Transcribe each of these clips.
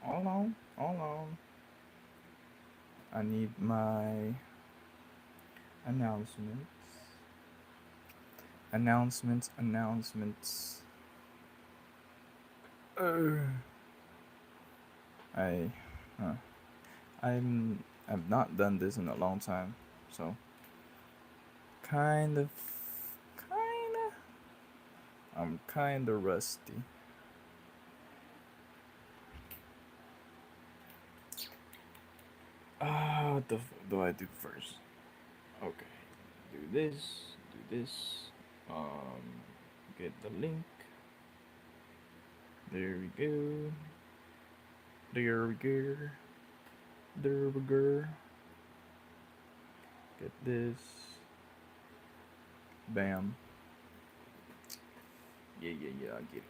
Hold on, hold on. I need my announcements. Announcements. Uh, I, huh. I've not done this in a long time, so kind of, kinda. I'm kinda rusty. What the do I do first? Okay, do this. Um, get the link. There we go. There we go. There we go. Get this. Bam. Yeah. I get it.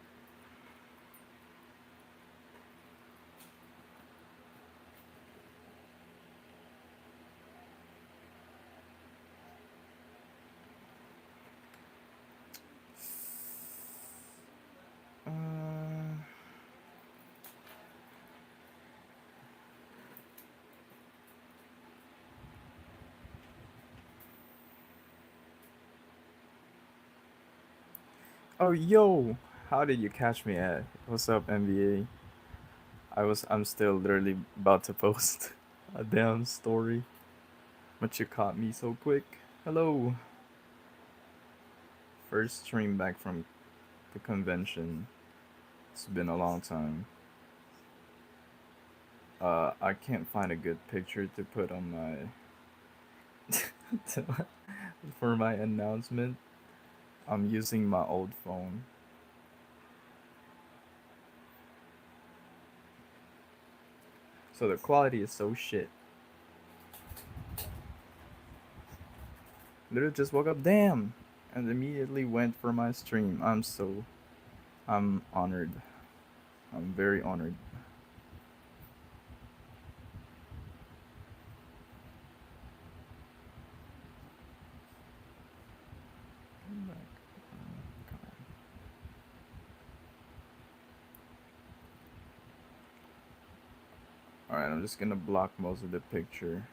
Uh, oh, yo. How did you catch me at? What's up, NBA? I'm still literally about to post a damn story, but you caught me so quick. Hello. First stream back from the convention. It's been a long time. I can't find a good picture to put on my for my announcement. I'm using my old phone. So the quality is so shit. Literally just woke up, damn, and immediately went for my stream. I'm honored. I'm very honored. Alright, I'm just gonna block most of the picture.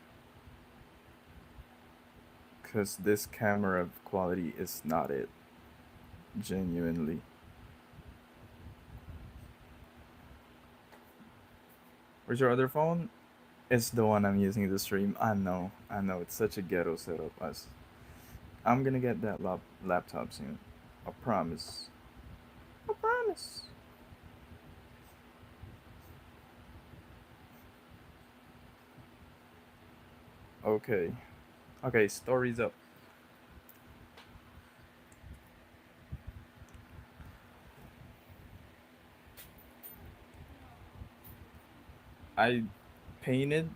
Because this camera quality is not it. Genuinely. Where's your other phone? It's the one I'm using to stream. I know. It's such a ghetto setup. I'm gonna get that laptop soon. I promise. I promise. Okay. Okay, stories up. I painted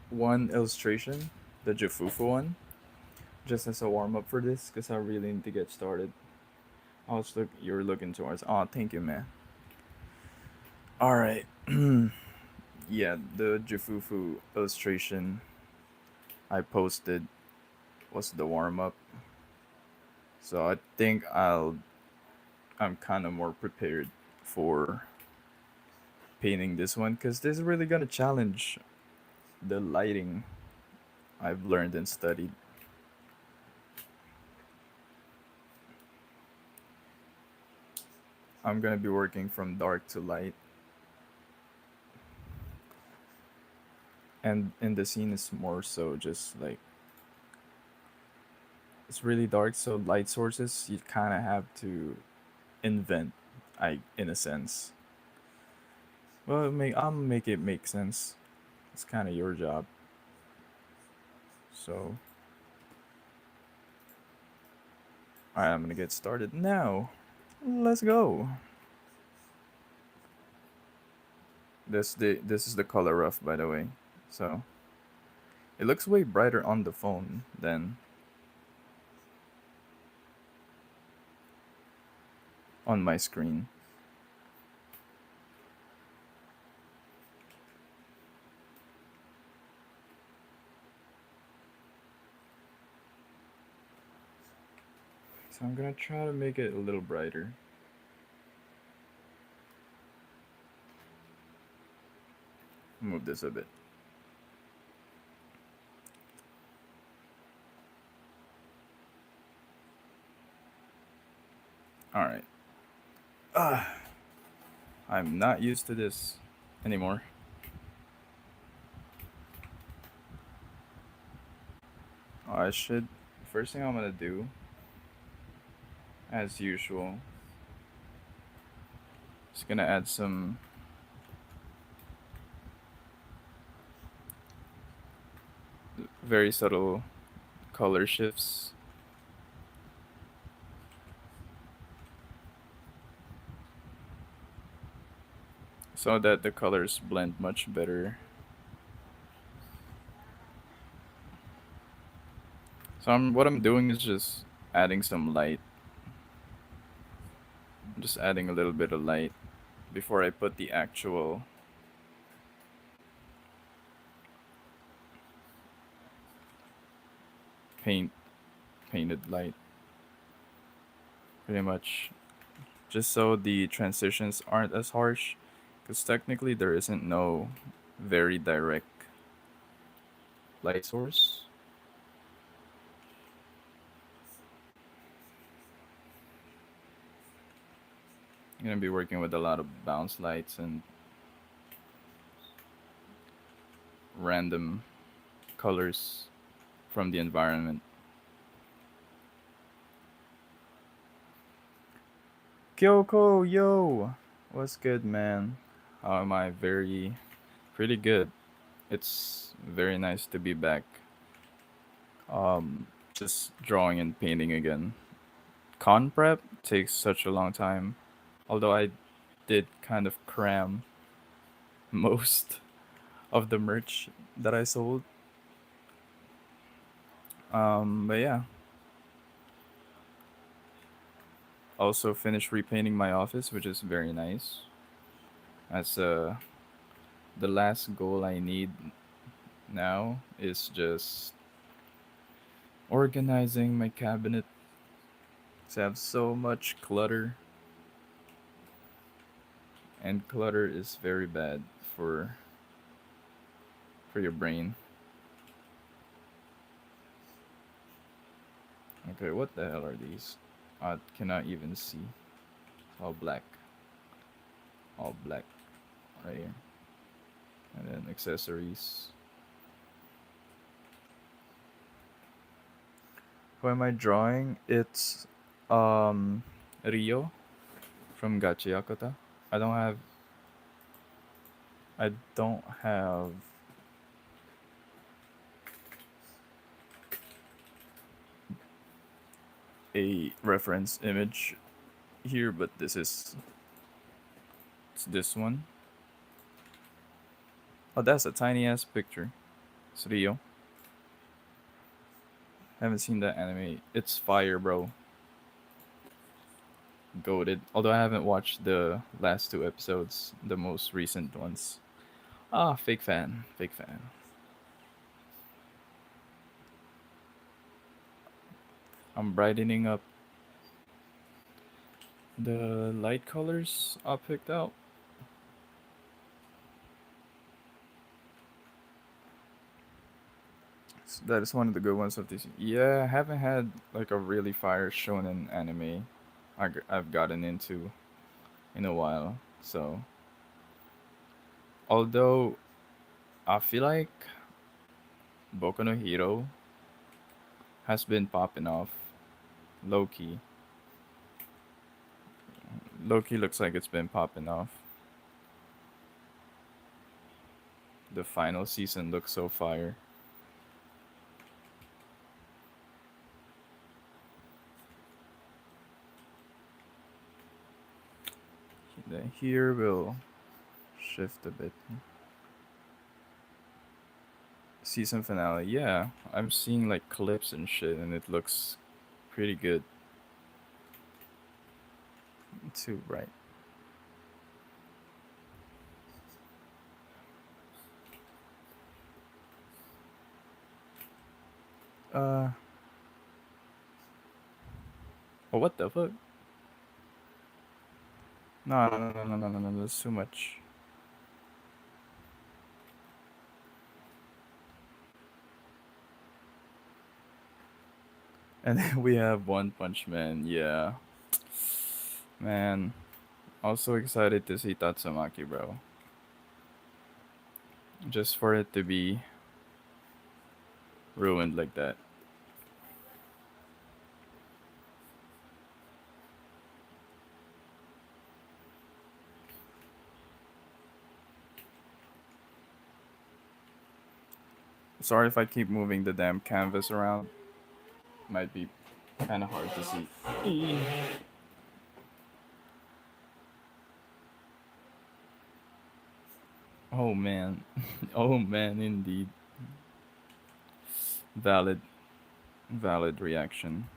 one illustration, the Jafufa one, just as a warm up for this, because I really need to get started. You're looking towards. Oh, thank you, man. All right. Yeah, the Jufufu illustration I posted was the warm up. So I think I'm kind of more prepared for painting this one because this is really gonna challenge the lighting I've learned and studied. I'm gonna be working from dark to light, and in the scene is more so just like it's really dark, so light sources you kind of have to invent, I in a sense. Well, I'll make it make sense. It's kind of your job. So, alright, I'm gonna get started now. Let's go. This is the color rough, by the way. So it looks way brighter on the phone than on my screen. So I'm gonna try to make it a little brighter. Move this a bit. All right. I'm not used to this anymore. I should. First thing I'm gonna do, as usual, is gonna add some very subtle color shifts so that the colors blend much better. So what I'm doing is just adding some light. I'm just adding a little bit of light before I put the actual paint painted light. Pretty much just so the transitions aren't as harsh because technically there isn't no very direct light source. I'm gonna be working with a lot of bounce lights and random colors from the environment. Kyoko, yo! What's good, man? How am I? Very, pretty good. It's very nice to be back. Just drawing and painting again. Con prep takes such a long time. Although I did kind of cram most of the merch that I sold. But yeah, also finished repainting my office, which is very nice. That's the last goal I need now is just organizing my cabinet. 'Cause I have so much clutter, and clutter is very bad for for your brain. Okay, what the hell are these? I cannot even see. All black, all black, right here, and then accessories. Who am I drawing? It's Rio from Gachi Yakota. I don't have I don't have a reference image here, but it's this one. Oh, that's a tiny ass picture. It's Rio. Haven't seen that anime. It's fire, bro. Goated. Although I haven't watched the last two episodes, the most recent ones. Ah, fake fan. Fake fan. I'm brightening up the light colors I picked out. So that is one of the good ones of this. Yeah, I haven't had like a really fire shonen anime I've gotten into in a while. So, although I feel like Boku no Hero has been popping off low key. Low key looks like it's been popping off. The final season looks so fire. Then here we'll shift a bit. Season finale, yeah. I'm seeing like clips and shit, and it looks pretty good. Too bright. Uh, oh, what the fuck? No, no, no, no, no, no, no, no, that's too much. And then we have One Punch Man. Yeah, man. Also excited to see Tatsumaki, bro. Just for it to be ruined like that. Sorry if I keep moving the damn canvas around. Might be kind of hard to see. Oh man. Oh man, indeed. Valid, valid reaction.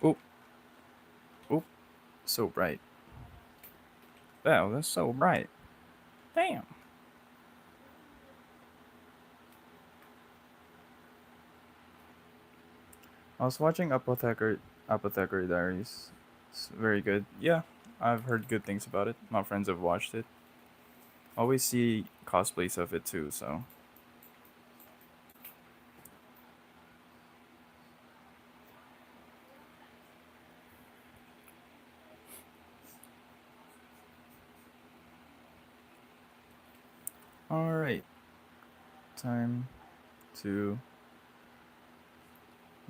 Oh, oh, so bright. Wow, that's so bright. Damn. I was watching Apothecary Diaries. It's very good. Yeah, I've heard good things about it. My friends have watched it. Always see cosplays of it too, so. Alright, time to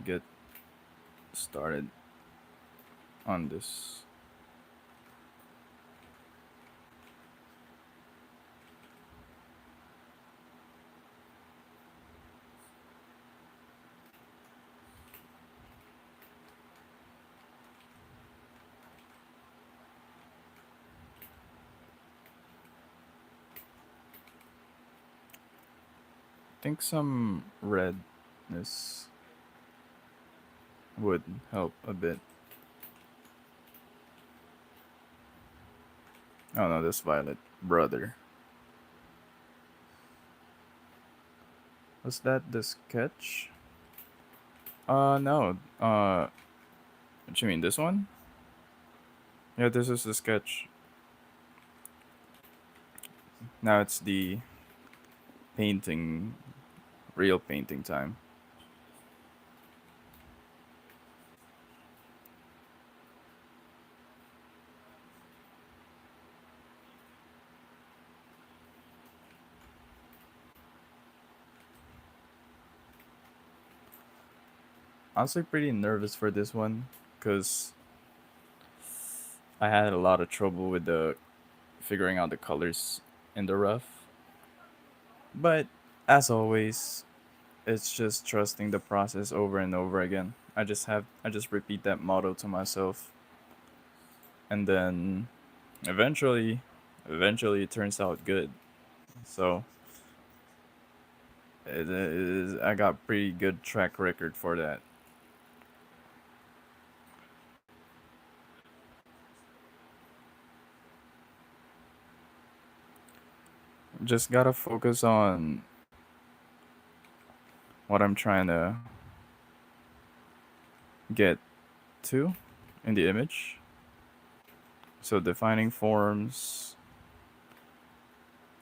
get started on this. I think some redness would help a bit. Oh no, this violet. Brother. Was that the sketch? No. What you mean, this one? Yeah, this is the sketch. Now it's the painting, real painting time. Honestly, pretty nervous for this one because I had a lot of trouble with the figuring out the colors in the rough. But as always, it's just trusting the process over and over again. I just repeat that motto to myself, and then eventually, eventually it turns out good. So I got pretty good track record for that. Just gotta focus on what I'm trying to get to in the image. So defining forms,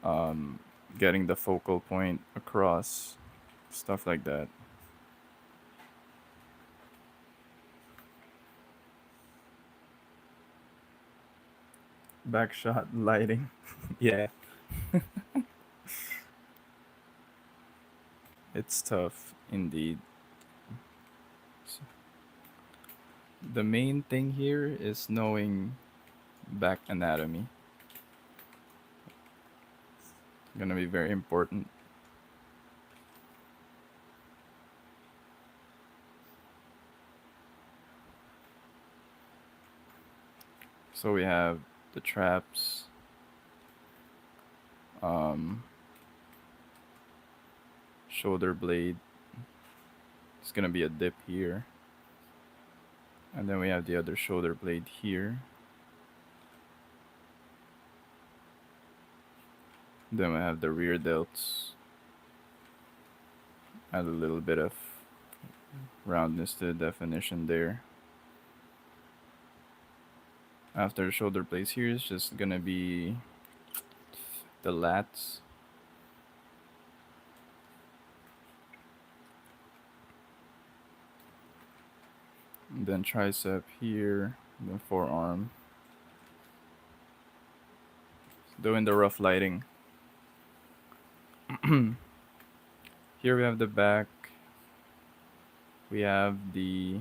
um, getting the focal point across, stuff like that. Backshot lighting. Yeah, it's tough indeed. S- The main thing here is knowing back anatomy. Gonna be very important. So we have the traps, um, shoulder blade. It's gonna be a dip here. And then we have the other shoulder blade here. Then we have the rear delts. Add a little bit of roundness to the definition there. After shoulder blades here is just gonna be the lats. And then tricep here, and then forearm. Doing the rough lighting. Here we have the back. We have the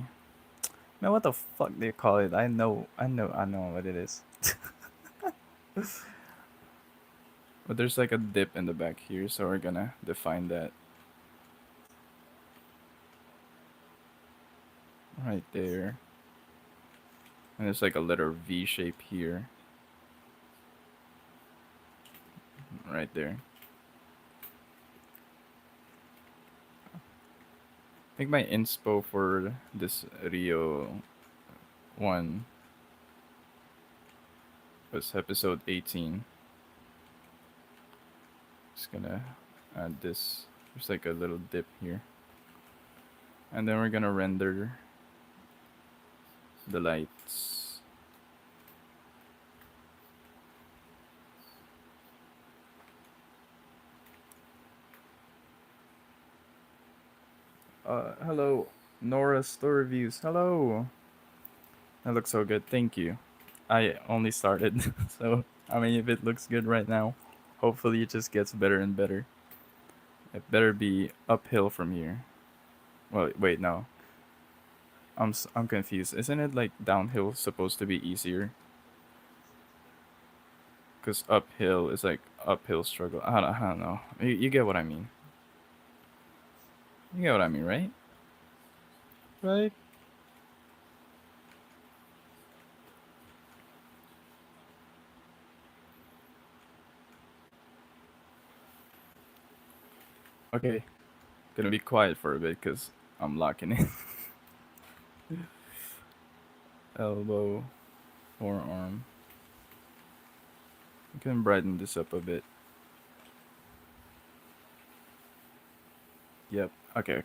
man. What the fuck do you call it? I know what it is. But there's like a dip in the back here, so we're gonna define that right there. And there's like a little V shape here, right there. I think my inspo for this Rio one was episode 18. Just gonna add this. There's like a little dip here. And then we're gonna render the lights. Hello, Nora Store Reviews. Hello. That looks so good. Thank you. I only started, so I mean, if it looks good right now, hopefully it just gets better and better. It better be uphill from here. Well, wait, no. I'm confused. Isn't it like downhill supposed to be easier? Cause uphill is like uphill struggle. I don't know. You get what I mean. You get what I mean, right? Right? Okay. Gonna be quiet for a bit because I'm locking in. Elbow, forearm. You can brighten this up a bit. Yep. Okay.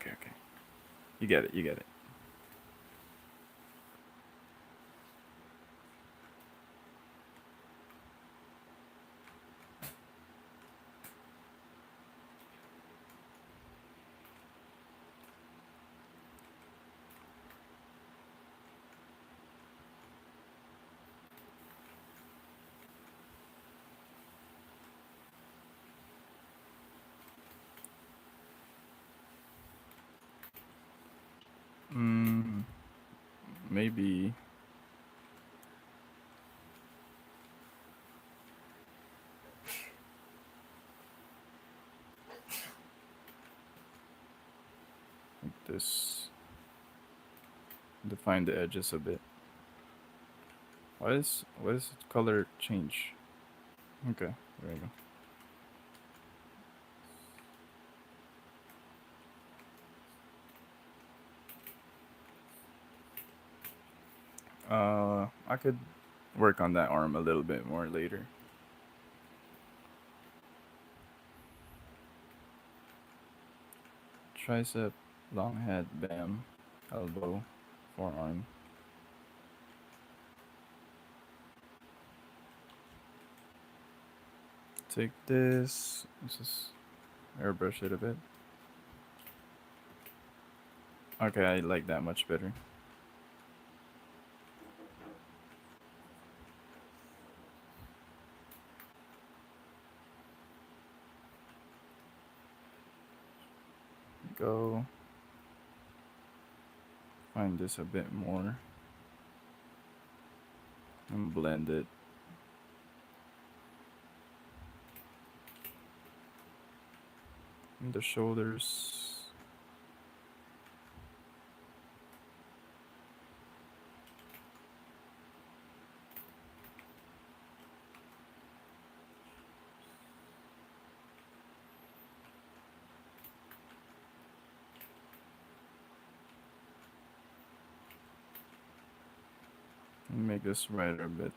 You get it. You get it. Mm, maybe like this. Define the edges a bit. Why does color change? Okay, there you go. I could work on that arm a little bit more later. Tricep, long head, bam, elbow, forearm. Take this. Let's just airbrush it a bit. Okay, I like that much better. Go. Find this a bit more. And blend it. And the shoulders. And make this wider a bit.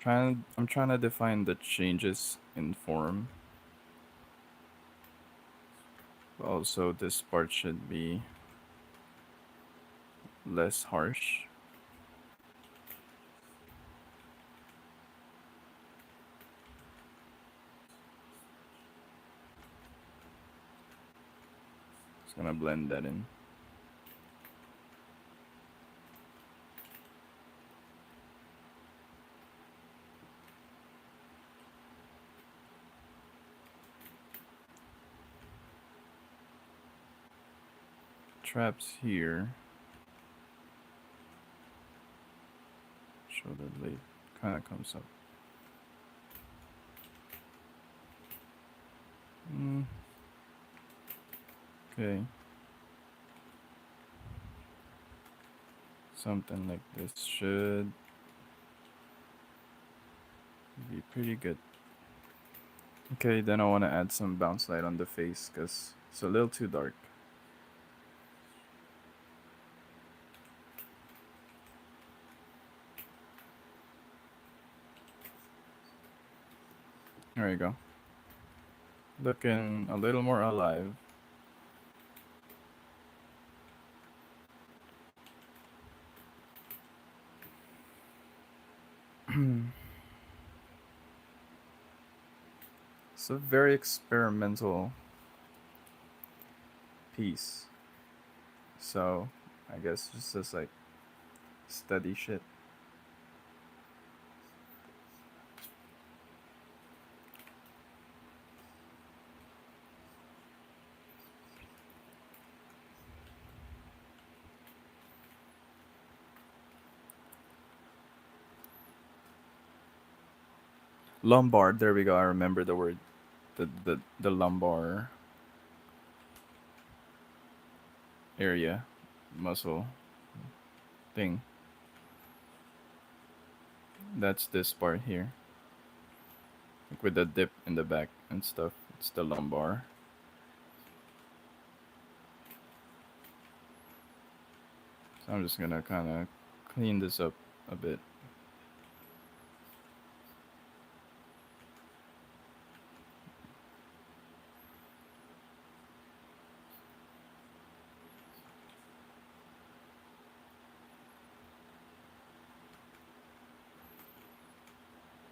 I'm trying to define the changes in form. Also, this part should be less harsh. Just gonna blend that in. Traps here. Shoulder blade kind of comes up. Okay. Something like this should be pretty good. Okay, then I want to add some bounce light on the face because it's a little too dark. There you go. Looking a little more alive. It's a very experimental piece. So, I guess just like steady shit. Lumbar, there we go. I remember the word. The lumbar area muscle thing. That's this part here. Like with the dip in the back and stuff. It's the lumbar. So I'm just gonna kind of clean this up a bit.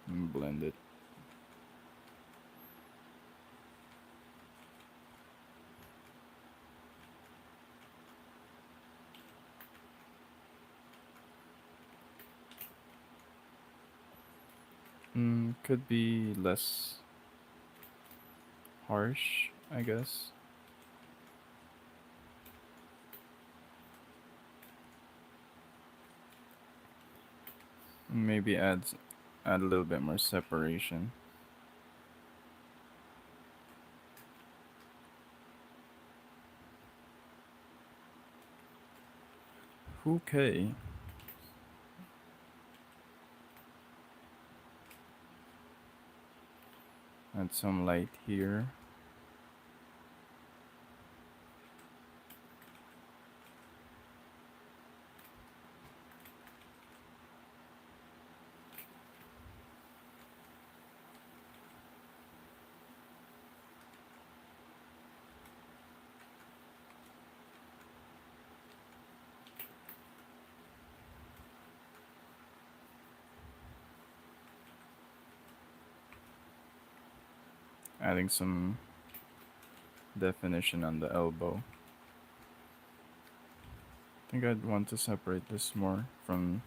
And blend it. Could be less harsh, I guess. Maybe add a little bit more separation. Okay. Add some light here. Adding some definition on the elbow. I think I'd want to separate this more from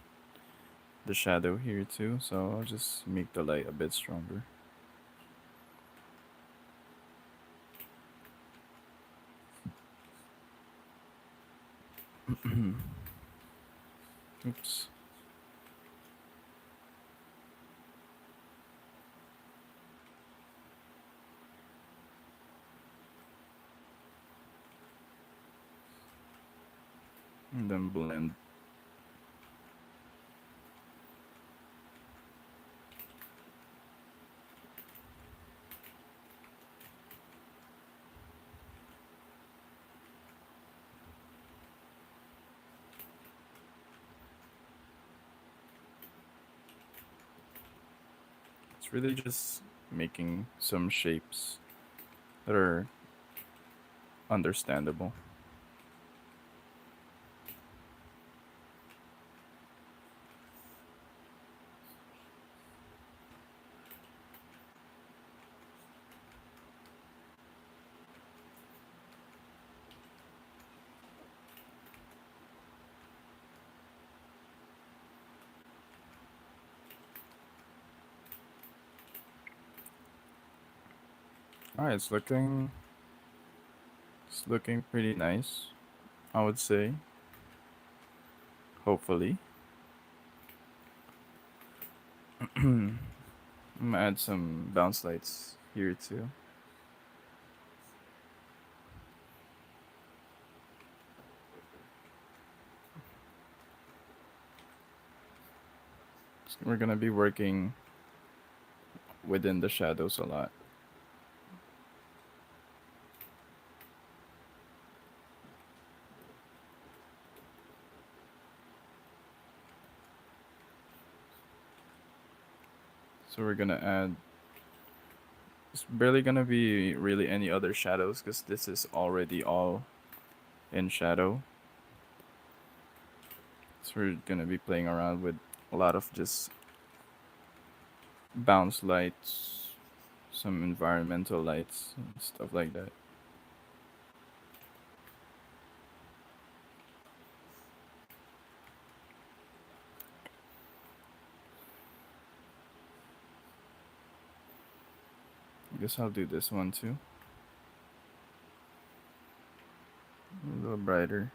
the shadow here too, so I'll just make the light a bit stronger. Oops. And then blend. It's really just making some shapes that are understandable. Alright, it's looking pretty nice, I would say. Hopefully. I'm gonna add some bounce lights here too. We're gonna be working within the shadows a lot. So we're gonna add. It's barely gonna be really any other shadows because this is already all in shadow. So we're gonna be playing around with a lot of just bounce lights, some environmental lights, and stuff like that. I guess I'll do this one too. A little brighter.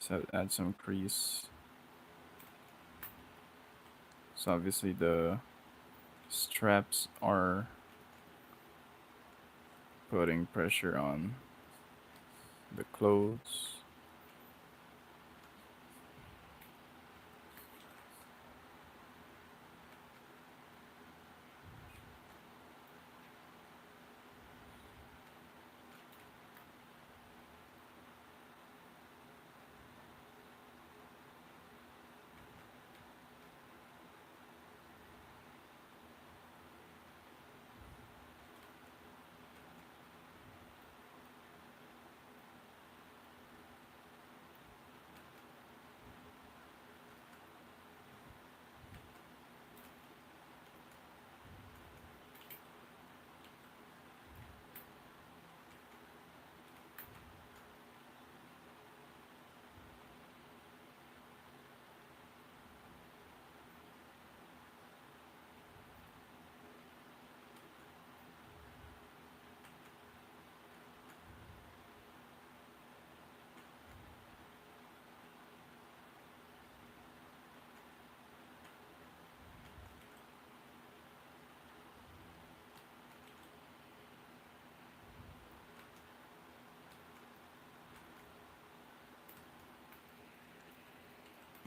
So add some crease. So obviously the straps are putting pressure on the clothes.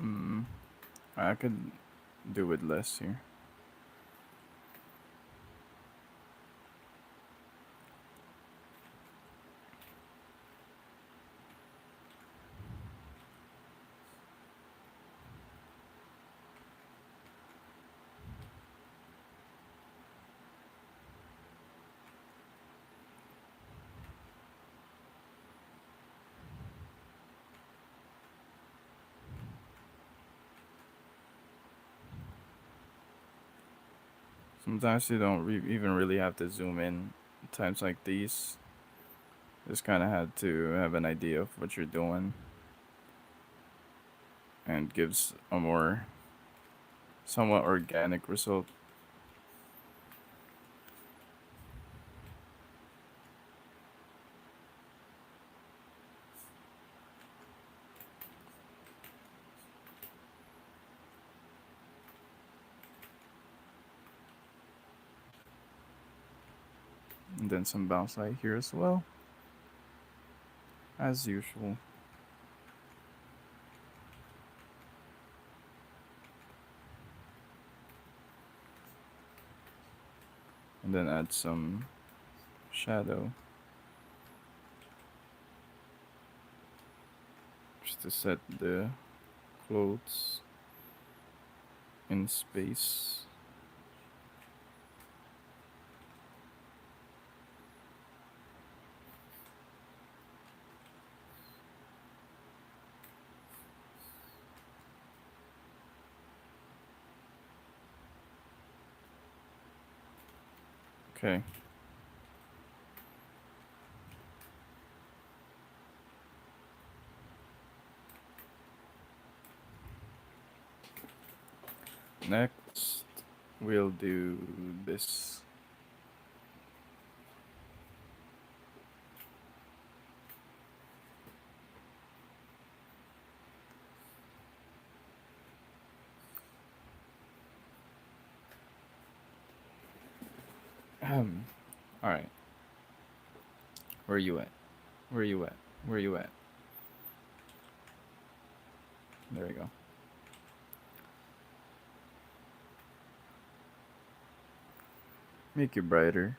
Mm, I could do with less here. Sometimes you don't even really have to zoom in. Times like these, just kind of had to have an idea of what you're doing, and gives a more somewhat organic result. And then some bounce light here as well, as usual. And then add some shadow just to set the clothes in space. Okay. Next, we'll do this. Alright. Where you at? Where you at? Where you at? There we go. Make it brighter.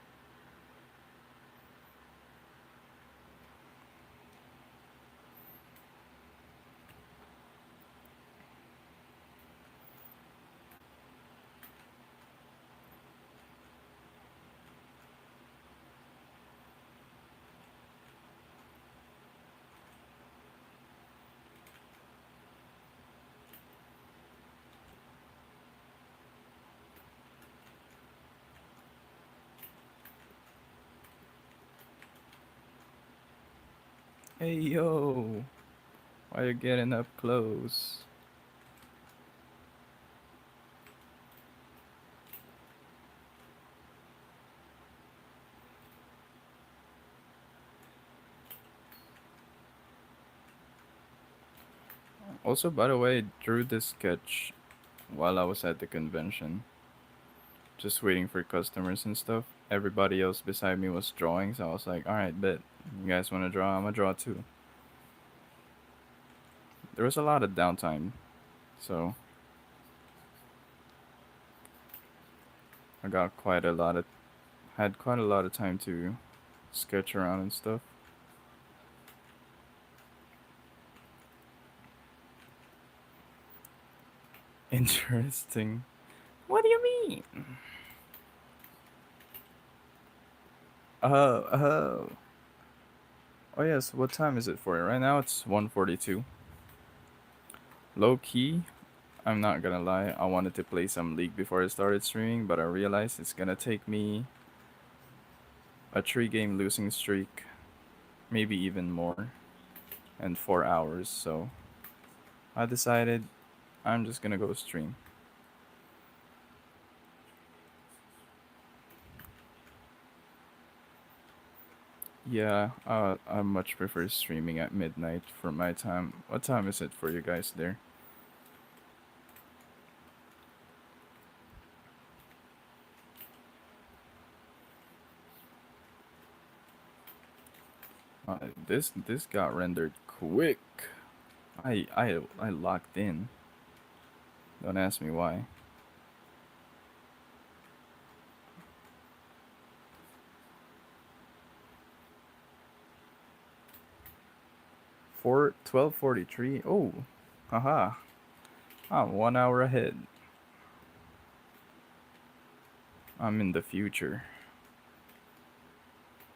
Hey yo! Why you getting up close? Also, by the way, I drew this sketch while I was at the convention. Just waiting for customers and stuff. Everybody else beside me was drawing, so I was like, alright, bet. You guys wanna draw? I'm gonna draw too. There was a lot of downtime, so I got quite a lot of had quite a lot of time to sketch around and stuff. Interesting. What do you mean? Oh. Oh yes, what time is it for you? Right now it's 1:42. Low key, I'm not gonna lie, I wanted to play some League before I started streaming, but I realized it's gonna take me a 3 game losing streak, maybe even more, and 4 hours, so I decided I'm just gonna go stream. Yeah, I much prefer streaming at midnight for my time. What time is it for you guys there? This got rendered quick. I locked in. Don't ask me why. For 12:43. Oh, haha. I'm 1 hour ahead. I'm in the future.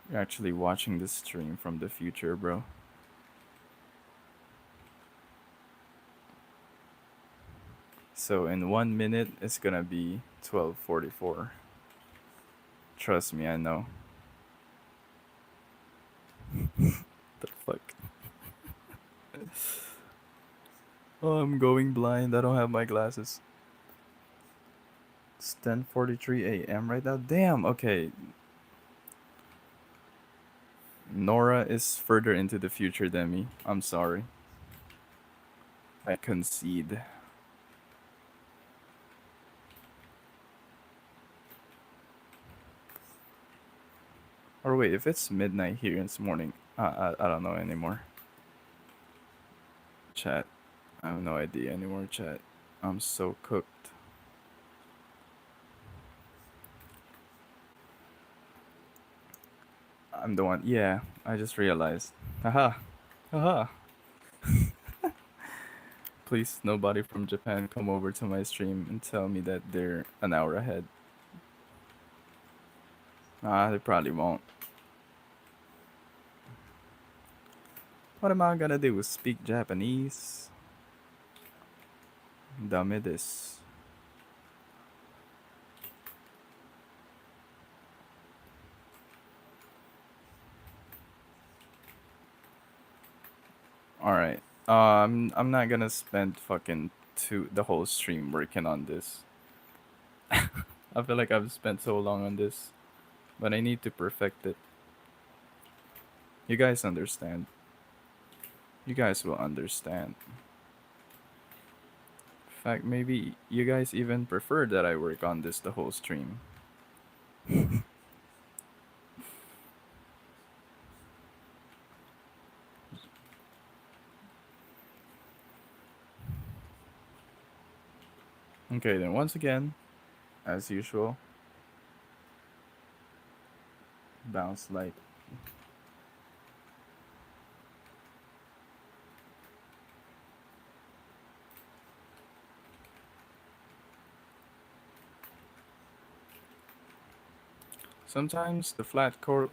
You're actually watching this stream from the future, bro. So in 1 minute, it's gonna be 12:44. Trust me, I know. The fuck? Oh, I'm going blind. I don't have my glasses. It's 10:43 a.m. right now. Damn. Okay. Nora is further into the future than me. I'm sorry. I concede. Or wait, if it's midnight here and it's morning, I don't know anymore. Chat. I have no idea anymore, chat. I'm so cooked. I'm the one. Yeah, I just realized. Haha. Haha. Please, nobody from Japan come over to my stream and tell me that they're an hour ahead. They probably won't. What am I gonna do? Speak Japanese? Dame this. Alright. I'm not gonna spend fucking the whole stream working on this. I feel like I've spent so long on this, but I need to perfect it. You guys understand. You guys will understand. In fact, maybe you guys even prefer that I work on this the whole stream. Okay, then once again, as usual, bounce light. Sometimes the flat core.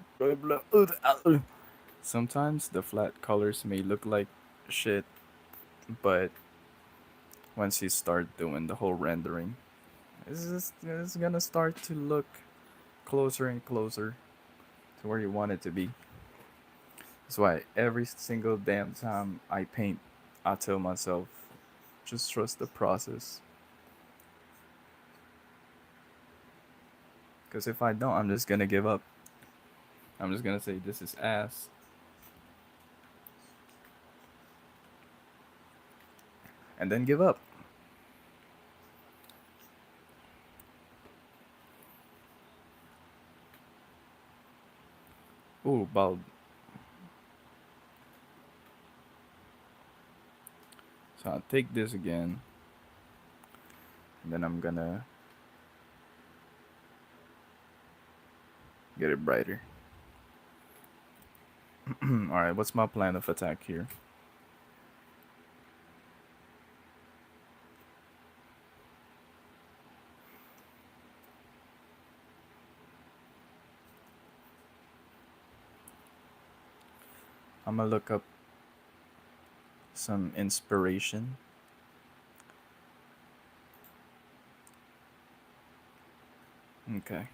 Sometimes the flat colors may look like shit, but once you start doing the whole rendering, it's gonna start to look closer and closer to where you want it to be. That's why every single damn time I paint, I tell myself, just trust the process. Because if I don't, I'm just gonna give up. I'm just gonna say this is ass, and then give up. Ooh, bulb. So I'll take this again, and then I'm gonna get it brighter. Alright, what's my plan of attack here? I'm gonna look up some inspiration. Okay.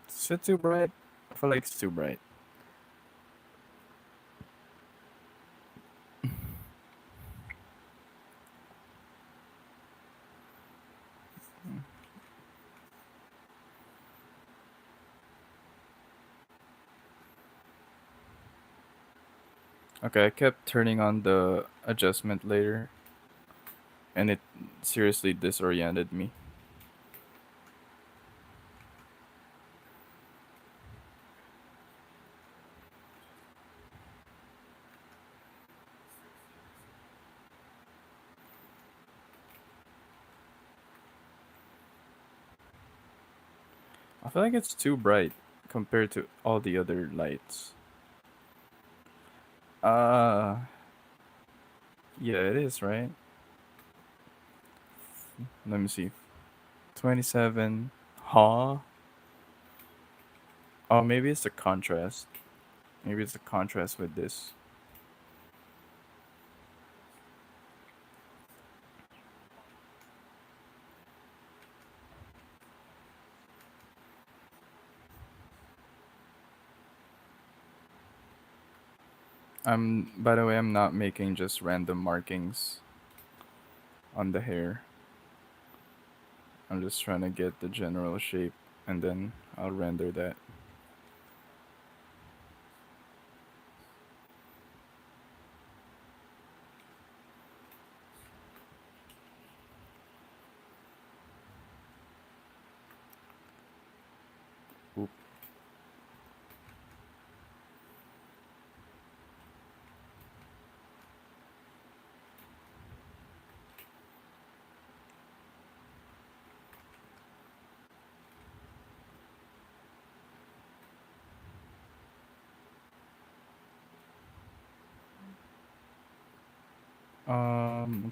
Is it too bright? I feel like it's too bright. Okay, I kept turning on the adjustment later, and it seriously disoriented me. I feel like it's too bright compared to all the other lights. Uh, yeah, it is, right? Let me see. 27. Huh? Oh, maybe it's the contrast. Maybe it's the contrast with this. By the way, I'm not making just random markings on the hair. I'm just trying to get the general shape, and then I'll render that. Oop.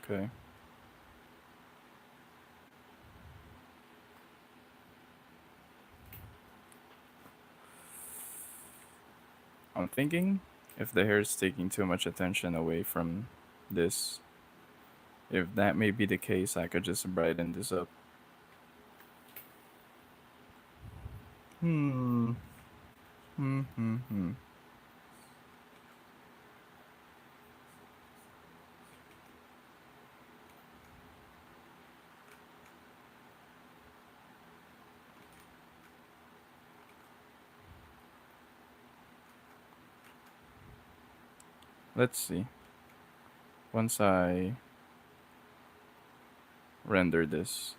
Okay. I'm thinking if the hair is taking too much attention away from this, if that may be the case, I could just brighten this up. Hmm. Hmm. Hmm. Hmm. Let's see. Once I render this,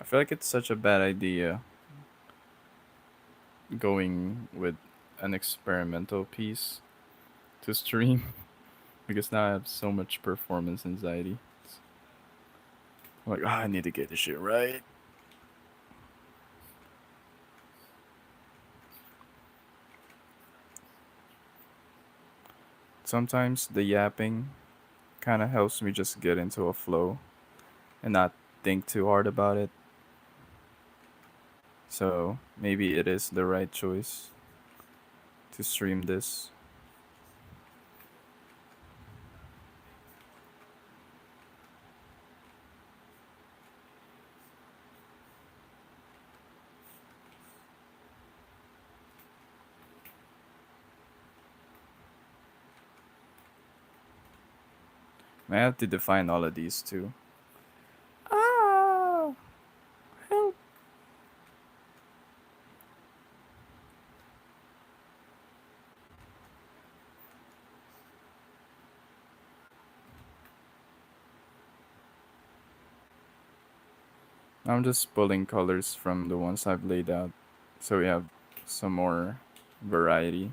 I feel like it's such a bad idea going with an experimental piece to stream because now I have so much performance anxiety. I'm like, I need to get this shit right. Sometimes the yapping kind of helps me just get into a flow and not think too hard about it. So maybe it is the right choice to stream this. I have to define all of these too. Ah, help. I'm just pulling colors from the ones I've laid out so we have some more variety.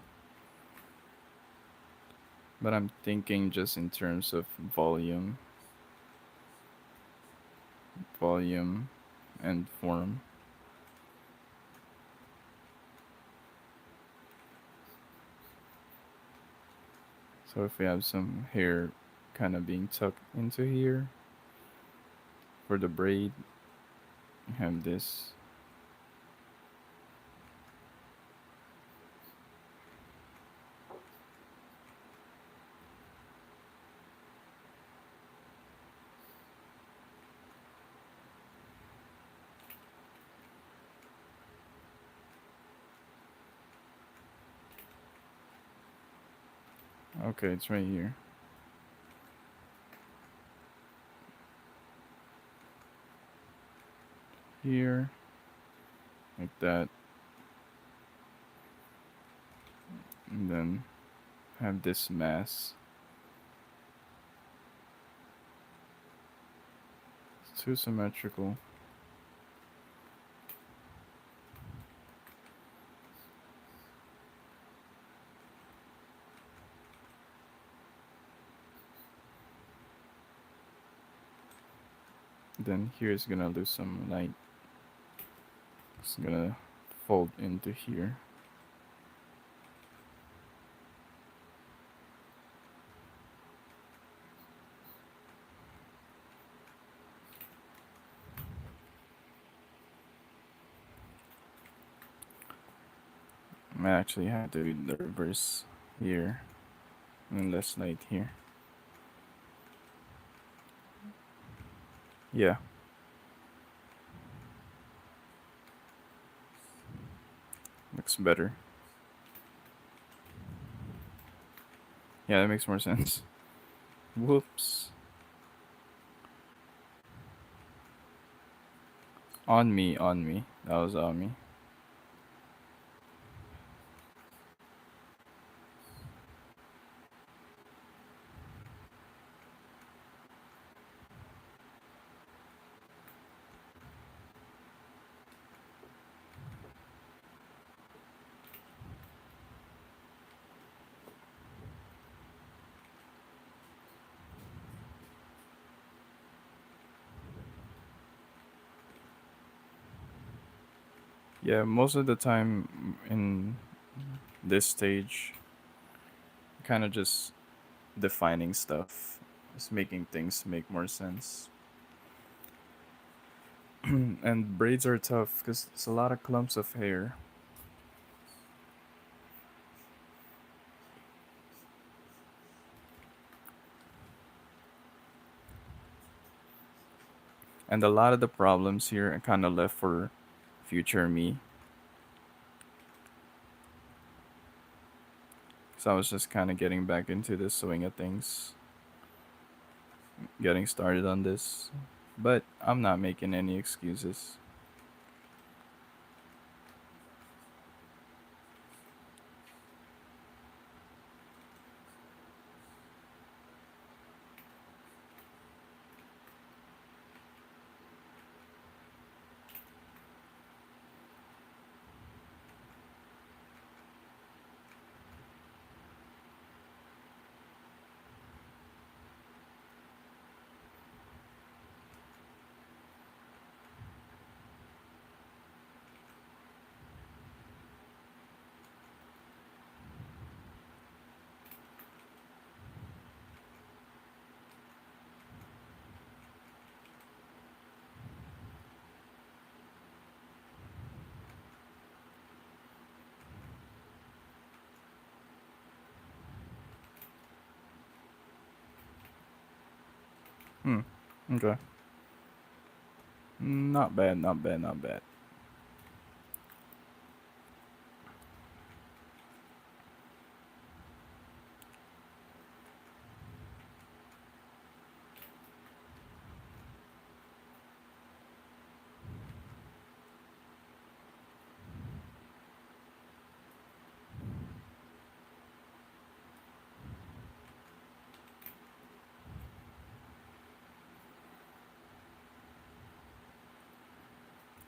But I'm thinking just in terms of volume, and form. So if we have some hair kind of being tucked into here for the braid, we have this. Okay, it's right here. Here, like that. And then have this mass. It's too symmetrical. Then here is gonna lose some light. It's gonna fold into here. I actually have to do the reverse here and less light here. Yeah, looks better. Yeah, that makes more sense. Whoops. On me, on me. That was on me. Yeah, most of the time in this stage, kind of just defining stuff, just making things make more sense. And braids are tough because it's a lot of clumps of hair, and a lot of the problems here are kind of left for future me. So I was just kind of getting back into the swing of things, getting started on this. But I'm not making any excuses. Hmm. Okay. Not bad, not bad, not bad.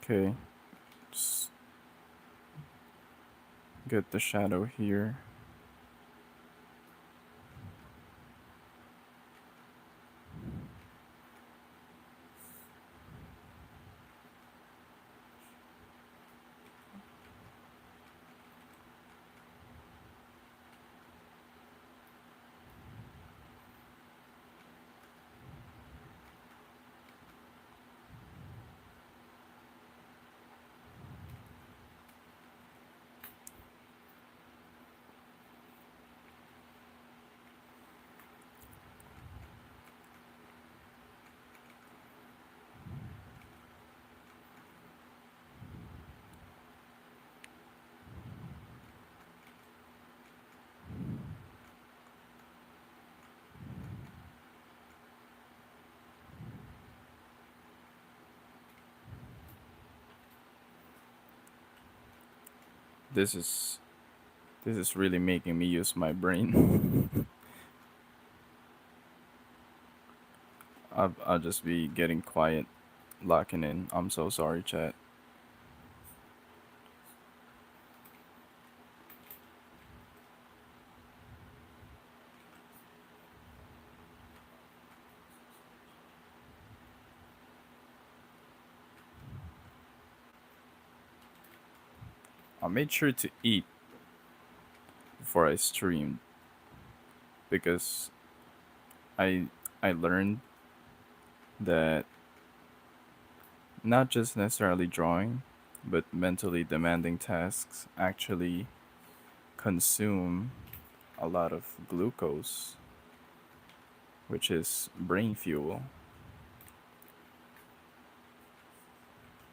Okay. Just get the shadow here. This is this is really making me use my brain. I'll just be getting quiet, locking in. I'm so sorry, chat. I made sure to eat before I streamed because I I learned that not just necessarily drawing, but mentally demanding tasks actually consume a lot of glucose, which is brain fuel.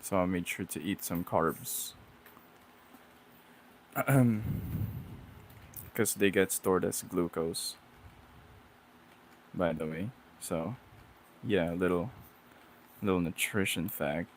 So I made sure to eat some carbs because they get stored as glucose, by the way. So yeah, little nutrition fact.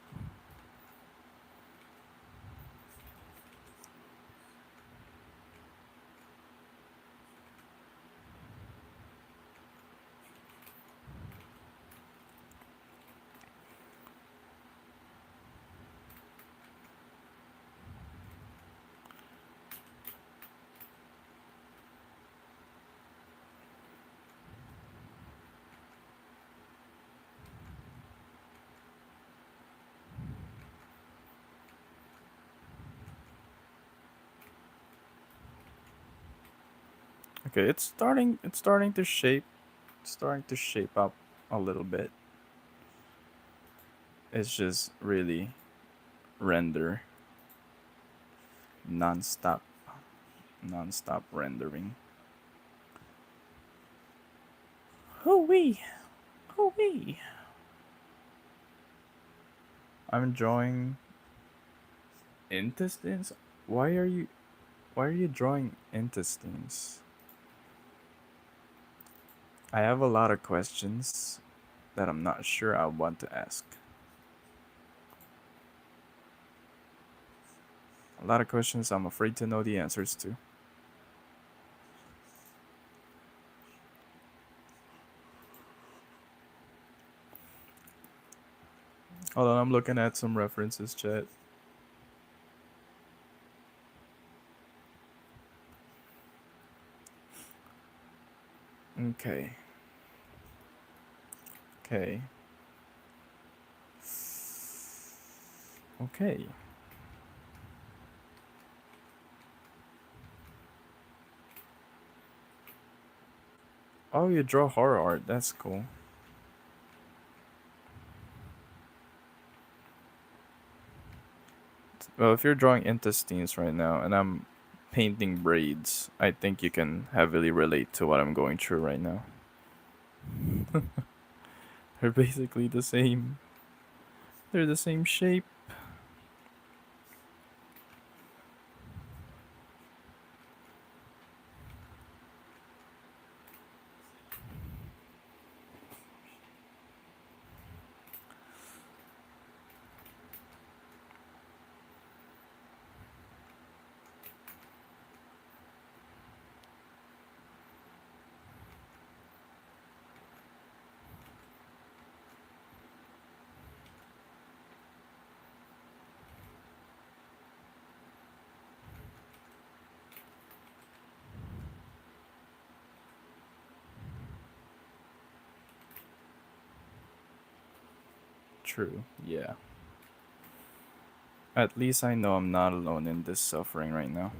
Okay, it's starting to shape, starting to shape up a little bit. It's just really render non-stop, non-stop rendering. Hoo-wee, hoo-wee. I'm drawing intestines. Why are you why are you drawing intestines? I have a lot of questions that I'm not sure I want to ask. A lot of questions I'm afraid to know the answers to. Hold on, I'm looking at some references, chat. Okay. Okay. Okay. Oh, you draw horror art. That's cool. Well, if you're drawing intestines right now and I'm painting braids, I think you can heavily relate to what I'm going through right now. They're basically the same. They're the same shape. True. Yeah. At least I know I'm not alone in this suffering right now.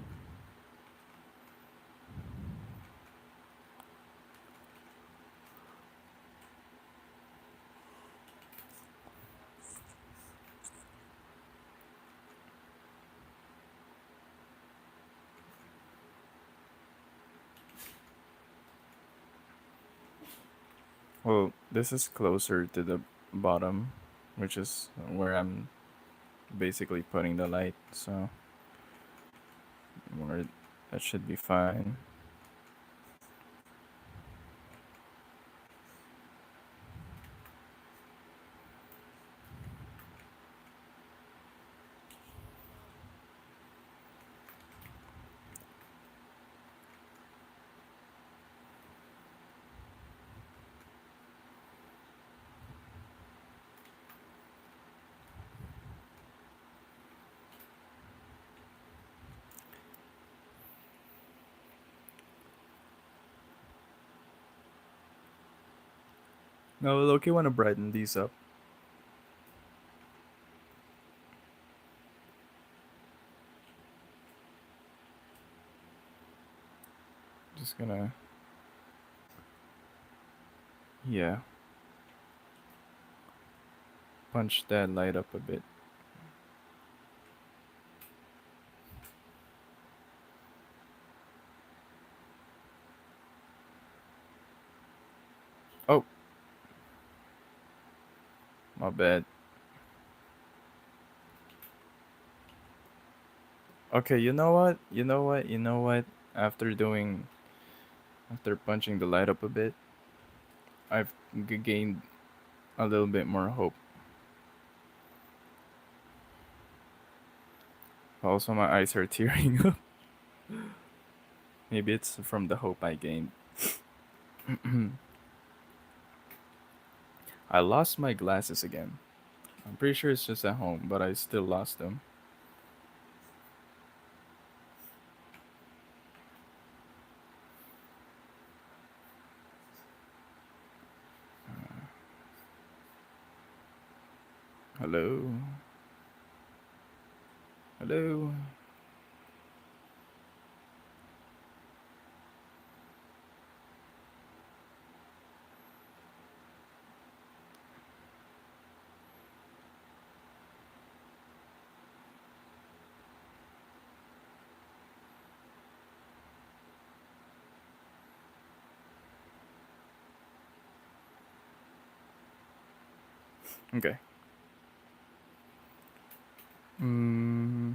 Well, this is closer to the bottom, which is where I'm basically putting the light, so where that should be fine. No, Loki want to brighten these up. Just gonna, yeah, punch that light up a bit. Oh, my bad. Okay, you know what? You know what? You know what? After doing, after punching the light up a bit, I've gained a little bit more hope. Also, my eyes are tearing up. Maybe it's from the hope I gained. I lost my glasses again. I'm pretty sure it's just at home, but I still lost them. Hello? Hello? Okay. Mm,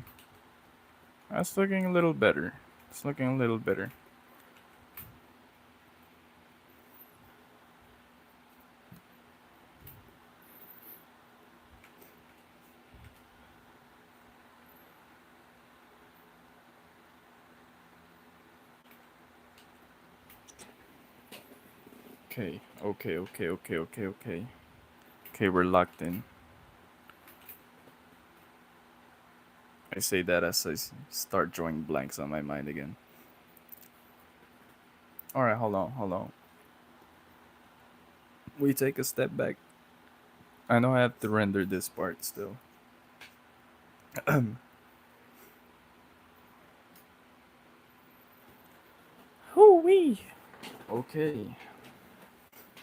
that's looking a little better. It's looking a little better. Okay. Okay. Okay. Okay. Okay. Okay. Okay. We're locked in. I say that as start drawing blanks on my mind again. All right. Hold on. Hold on. We take a step back. I know I have to render this part still. Hoo-wee. Okay.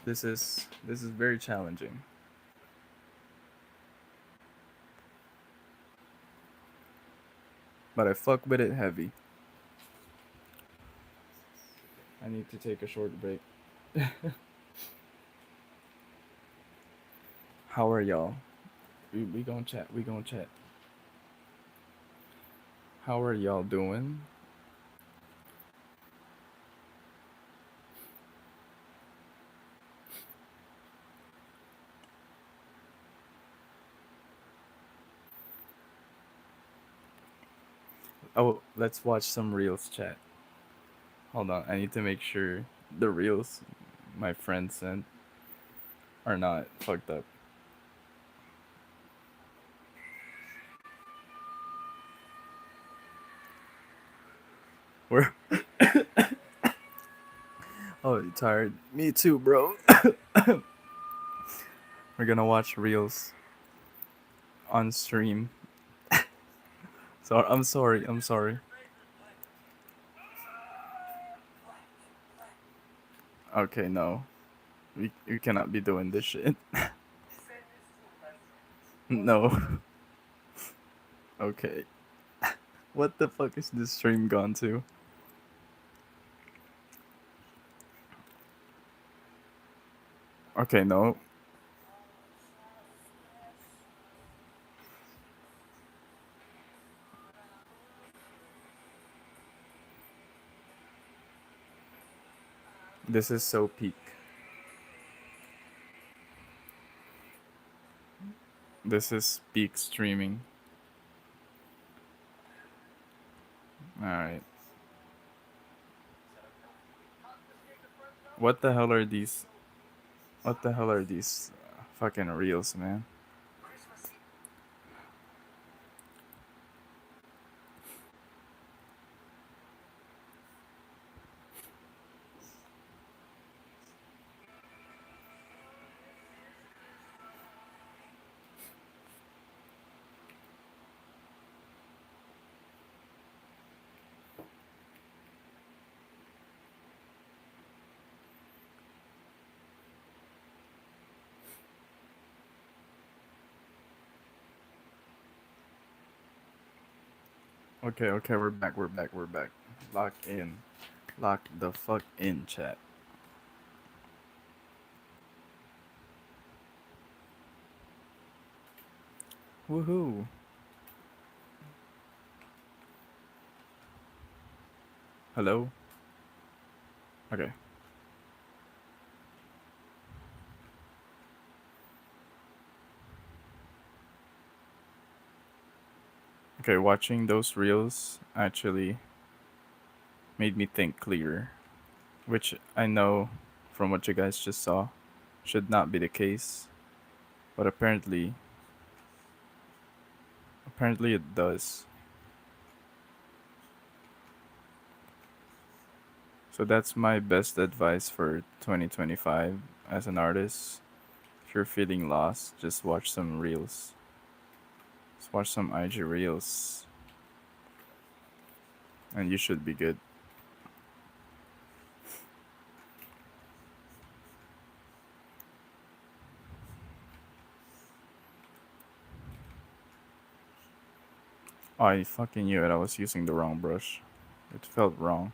This is very challenging. But I fuck with it heavy. I need to take a short break. How are y'all? We gonna chat. We gonna chat. How are y'all doing? Oh, let's watch some reels chat. Hold on, I need to make sure the reels my friend sent are not fucked up. We're oh you tired. Me too, bro. We're gonna watch reels on stream. So I'm sorry. I'm sorry. Okay, no, we cannot be doing this shit. No. Okay. What the fuck is this stream gone to? Okay, no. This is so peak. This is peak streaming. Alright. What the hell are these? What the hell are these fucking reels, man? Okay, okay, we're back, we're back, we're back. Lock in. Lock the fuck in, chat. Woohoo. Hello? Okay. Okay, watching those reels actually made me think clearer, which I know from what you guys just saw should not be the case, but apparently it does. So that's my best advice for 2025 as an artist. If you're feeling lost, just watch some reels. Just watch some IG reels and you should be good. I fucking knew it. I was using the wrong brush. It felt wrong.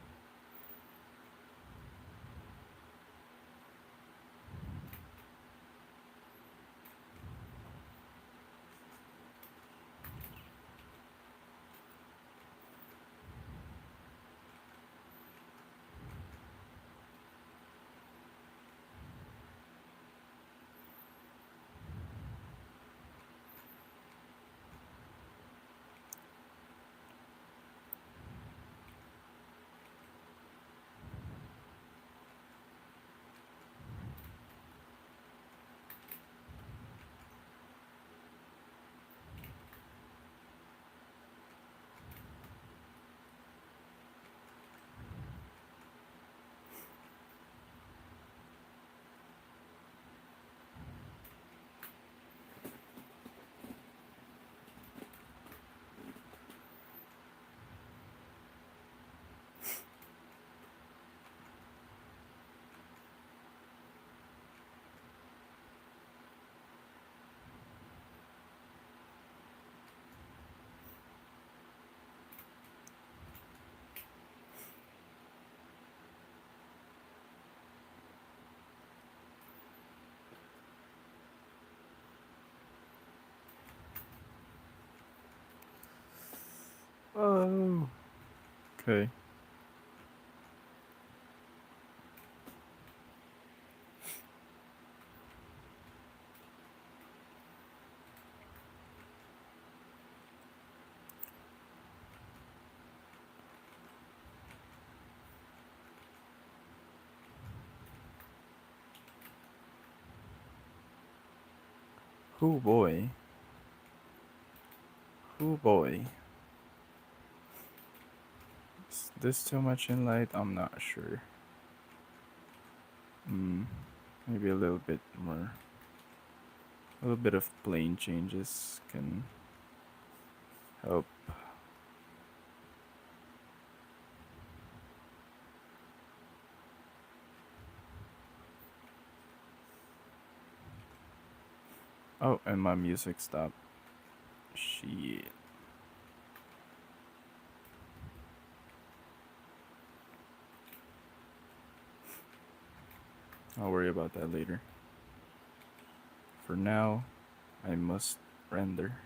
Oh. Okay. Oh boy. Oh boy. Is this too much in light? I'm not sure. Maybe a little bit more. A little bit of plane changes can help. Oh, and my music stopped. Shit. I'll worry about that later. For now, I must render.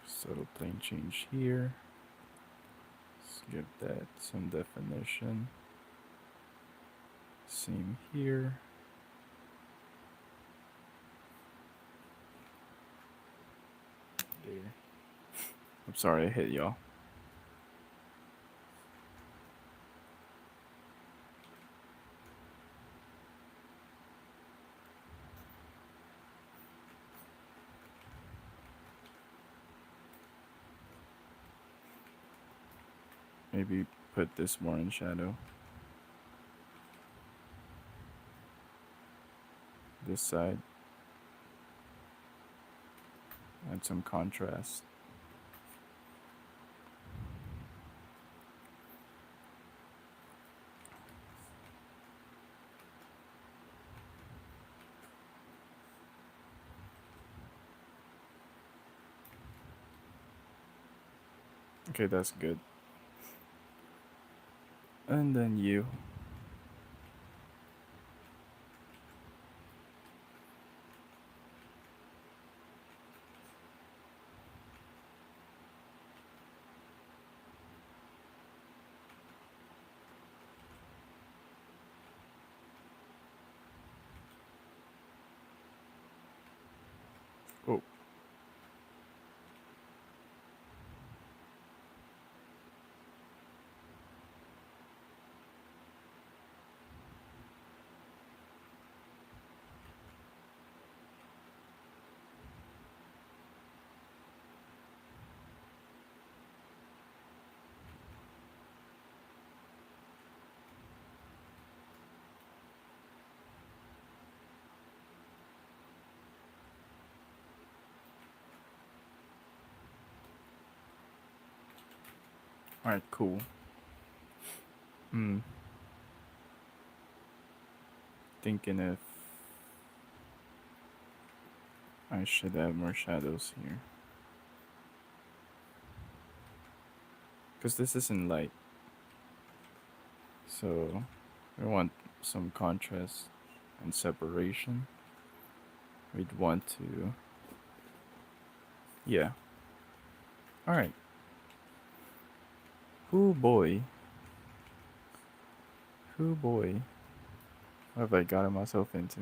Subtle plane change here. Let's give that some definition. Same here. There. I'm sorry I hit y'all. Maybe put this more in shadow. This side. Add some contrast. Okay, that's good. And then you. Oh. Alright, cool. Thinking if I should add more shadows here. Because this isn't light. So we want some contrast and separation. We'd want to. Yeah. Alright. Oh boy. Oh boy. What have I gotten myself into?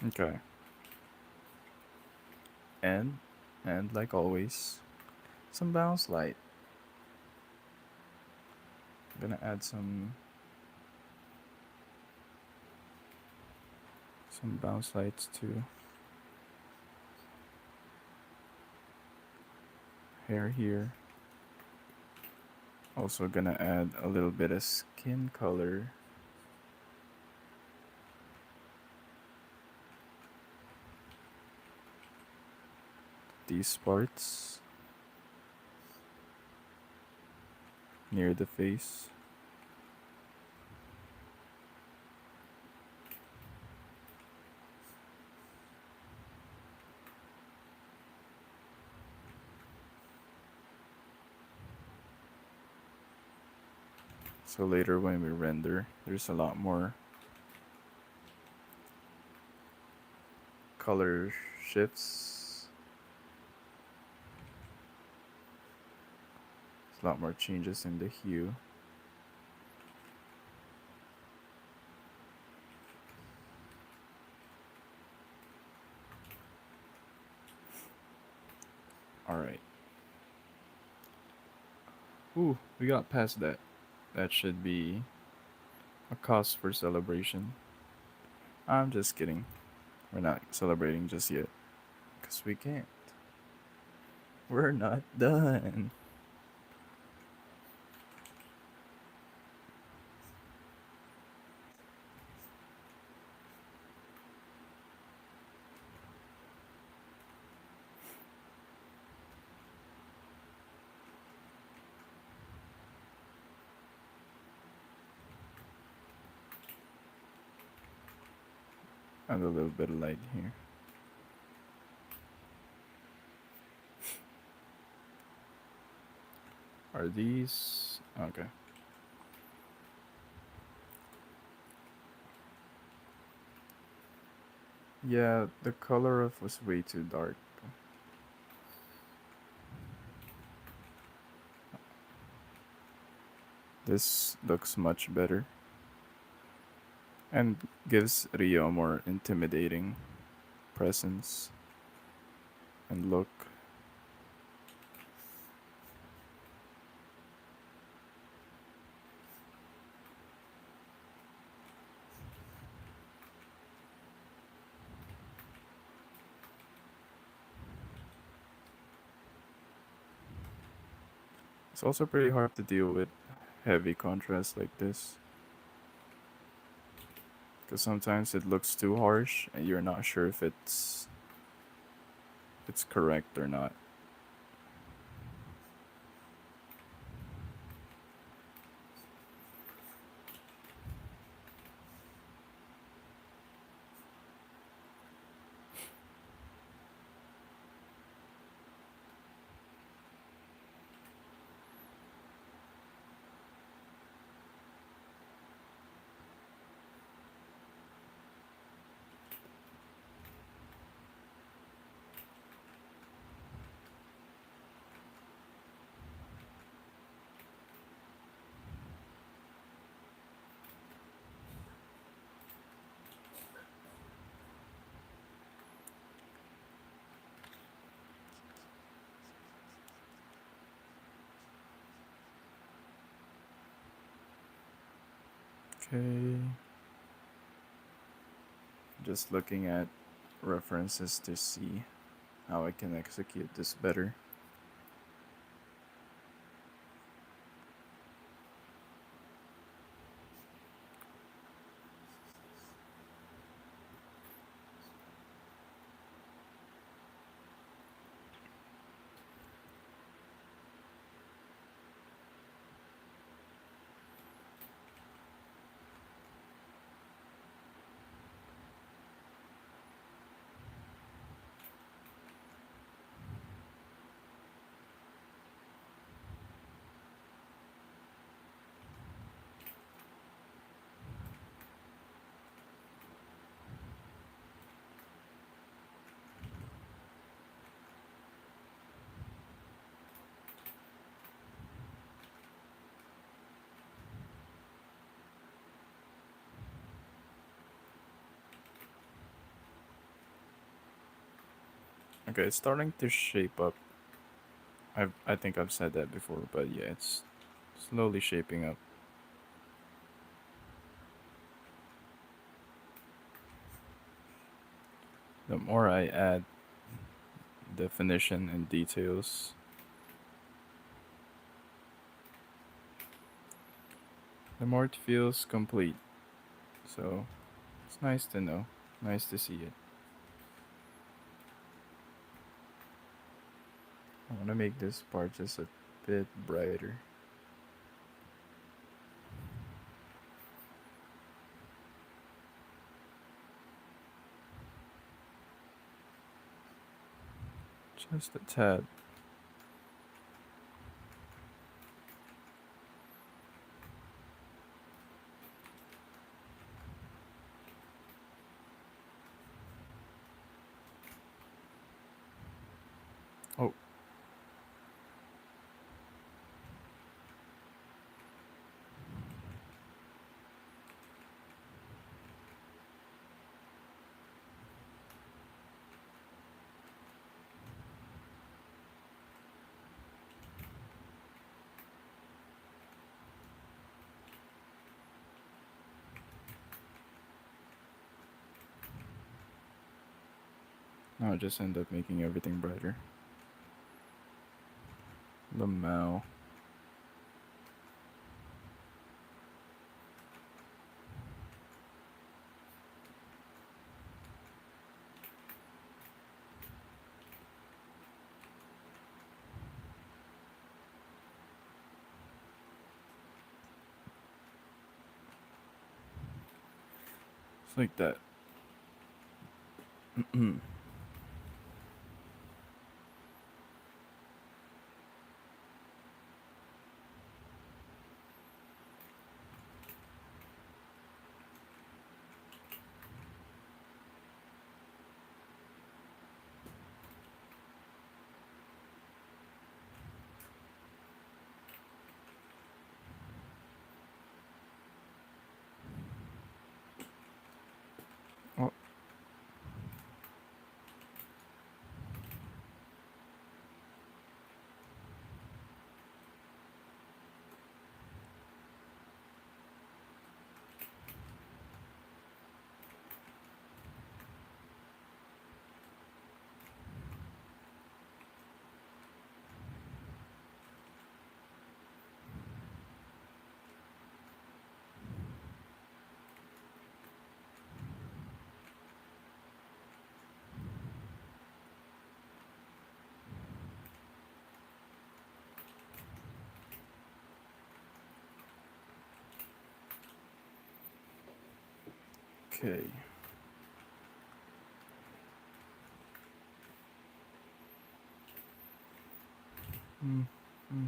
Okay. And like always, some bounce light. I'm gonna add some bounce lights to hair here. Also gonna add a little bit of skin color. these parts near the face. So later when we render, there's a lot more color shifts. There's a lot more changes in the hue. Alright. Ooh, we got past that. That should be a cause for celebration. I'm just kidding. We're not celebrating just yet. Because we can't. We're not done. Add a little bit of light here. Are these okay? Yeah, the color of was way too dark. This looks much better and gives Rio a more intimidating presence and look. It's also pretty hard to deal with heavy contrast like this because sometimes it looks too harsh and you're not sure if it's correct or not. Okay. Just looking at references to see how I can execute this better. Okay, it's starting to shape up. I think I've said that before, but yeah, it's slowly shaping up. The more I add definition and details, the more it feels complete. So it's nice to know, nice to see it. I want to make this part just a bit brighter. Just a tad. Oh, I'll just end up making everything brighter. Lamau. It's like that. Oh, okay. Mm, mm.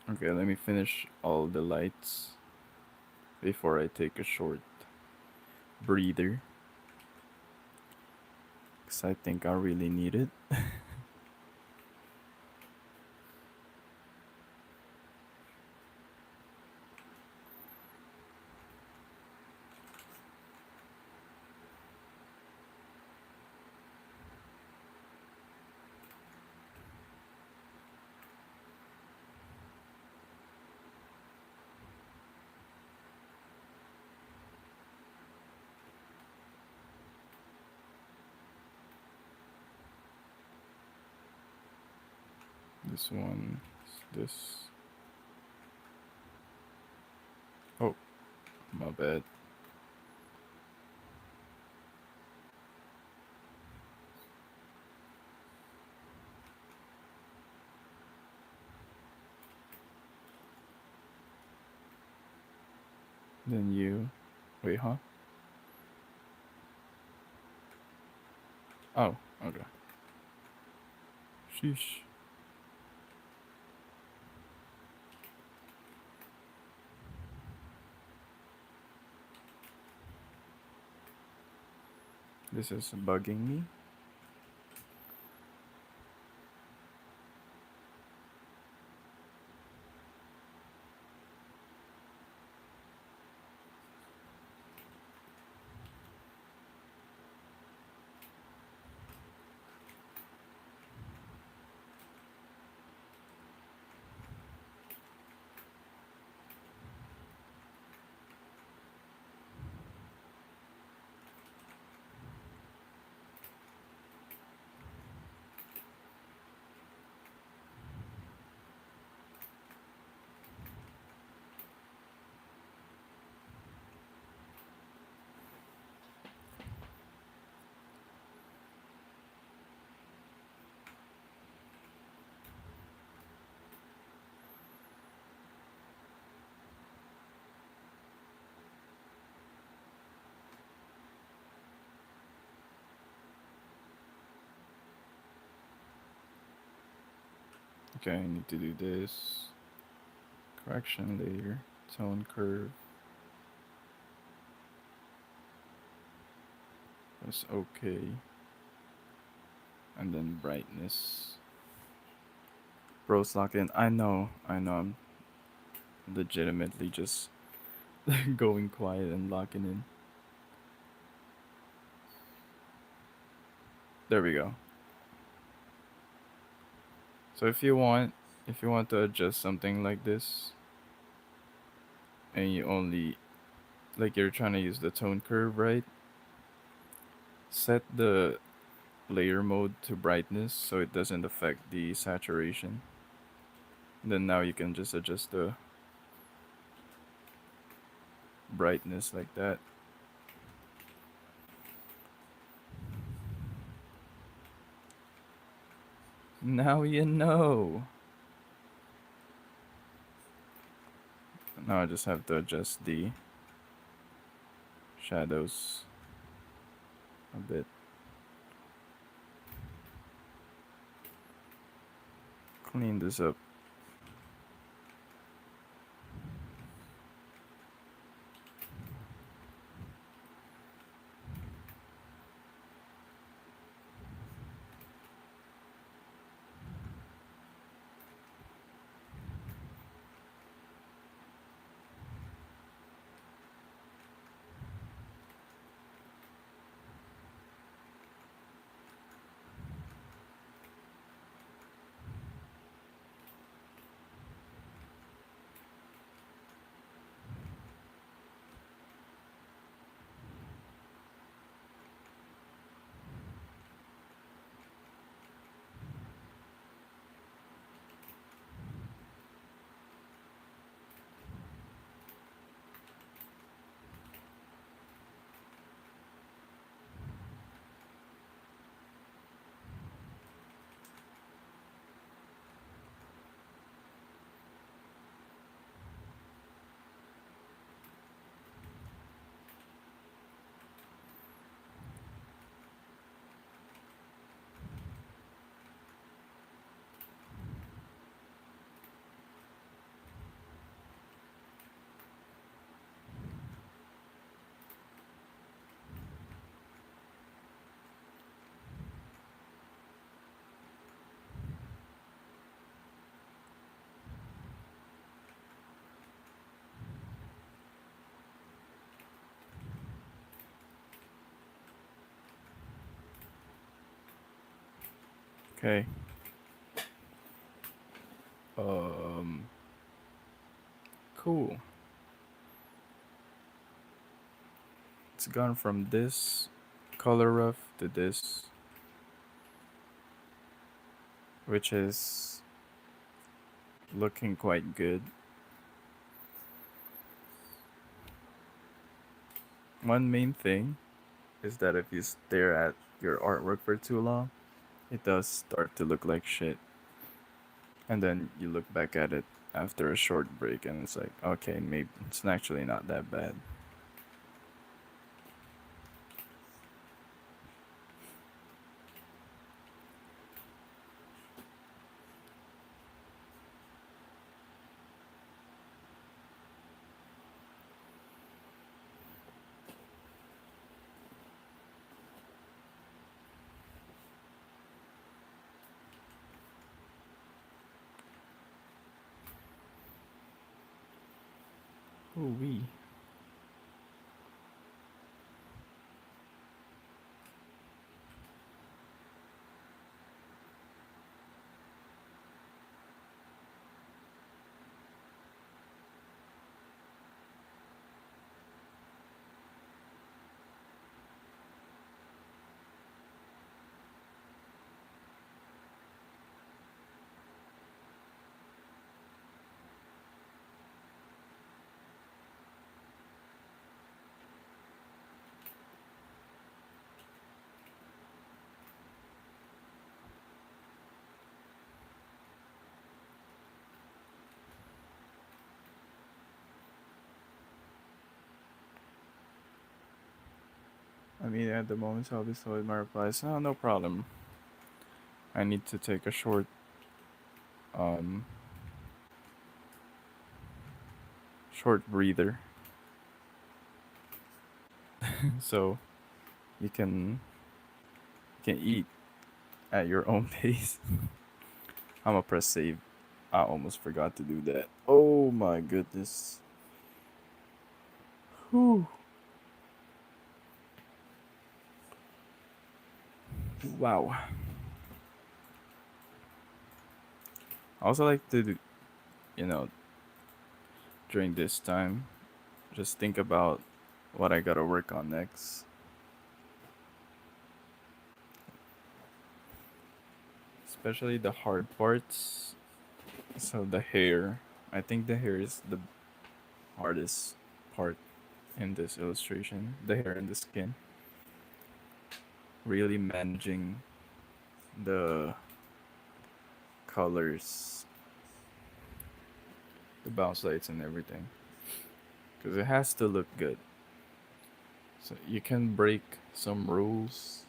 Okay, let me finish all the lights before I take a short breather. Because I think I really need it. This one, this. Oh, my bad. Then you. Wait, huh? Oh, okay. Sheesh. This is bugging me. Okay, I need to do this. Correction layer, tone curve. That's okay. And then brightness. Bros lock in. I know I'm legitimately just going quiet and locking in. There we go. So if you want to adjust something like this and you only like you're trying to use the tone curve, right? Set the layer mode to brightness so it doesn't affect the saturation. Then now you can just adjust the brightness like that. Now you know. Now I just have to adjust the shadows a bit. Clean this up. Okay. Um cool. It's gone from this color rough to this, which is looking quite good. One main thing is that if you stare at your artwork for too long, it does start to look like shit. And then you look back at it after a short break and it's like, okay, maybe it's actually not that bad. Ooh wee. I mean, at the moment, I'll be so my replies. Oh, no problem. I need to take a um, short breather, so you can eat at your own pace. I'm gonna press save. I almost forgot to do that. Oh my goodness. Whew. Wow. I also like to, you know, during this time, just think about what I gotta work on next. Especially the hard parts. So the hair. I think the hair is the hardest part in this illustration. The hair and the skin. Really managing the colors, the bounce lights, and everything. Because it has to look good. So you can break some rules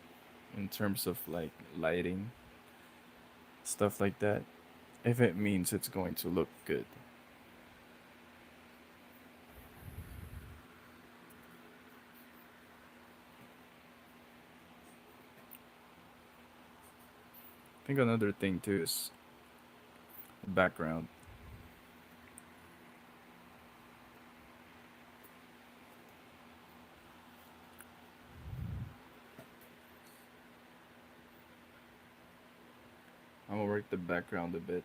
in terms of like lighting, stuff like that, if it means it's going to look good. I think another thing too is background. I'm gonna work the background a bit.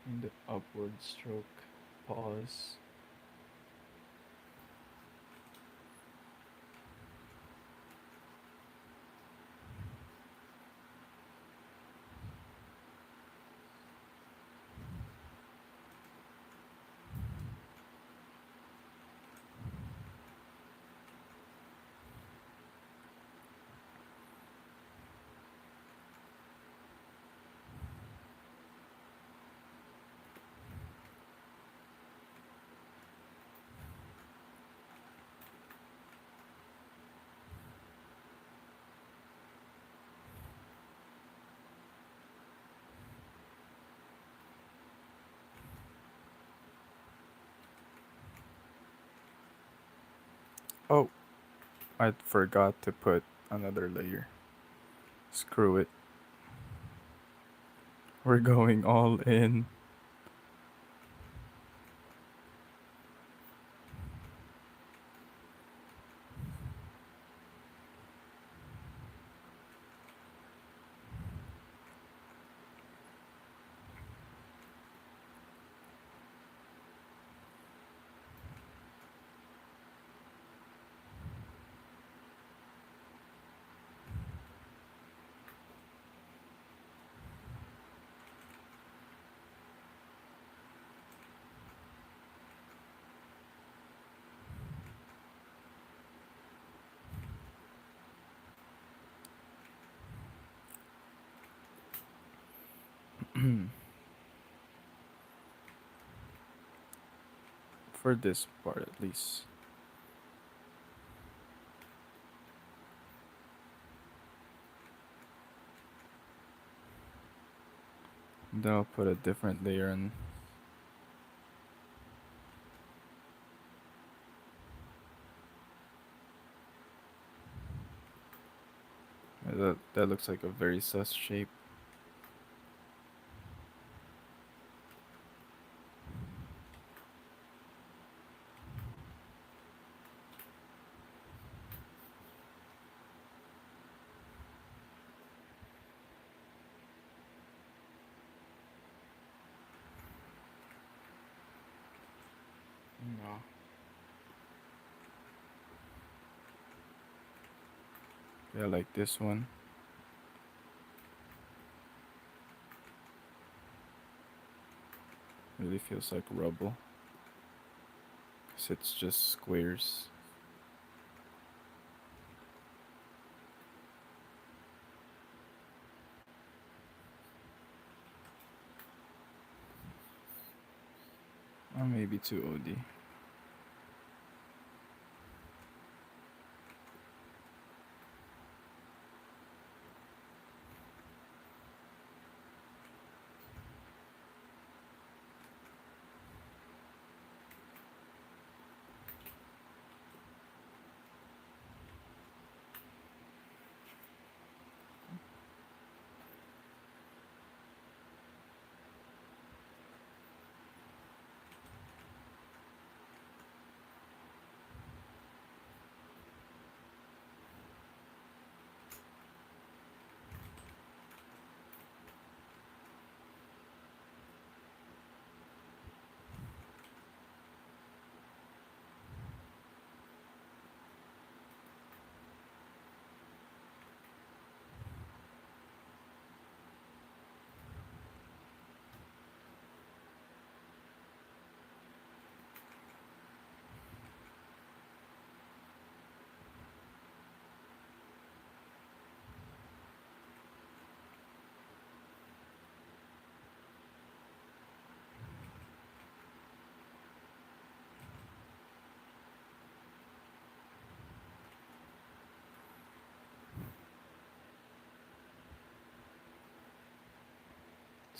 In the upward stroke, pause. Oh, I forgot to put another layer. Screw it. We're going all in. for this part at least. Then I'll put a different layer in. That looks like a very sus shape. No. Yeah, like this one. Really feels like rubble. Because it's just squares. Or maybe too OD.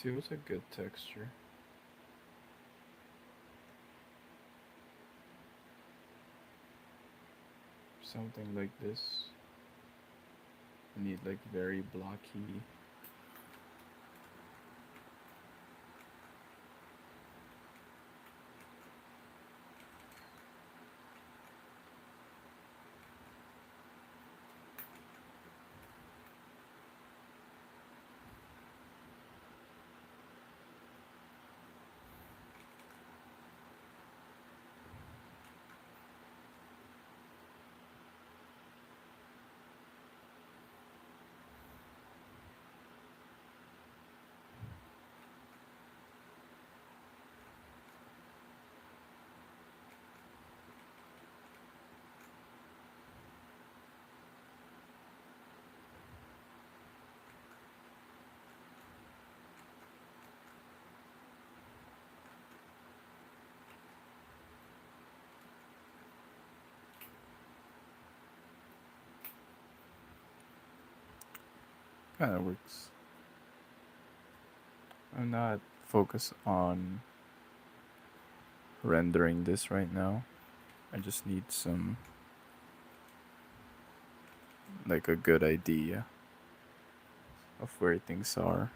See, what's a good texture? Something like this. I need like very blocky. Kind of works. I'm not focused on rendering this right now. I just need some, like, a good idea of where things are,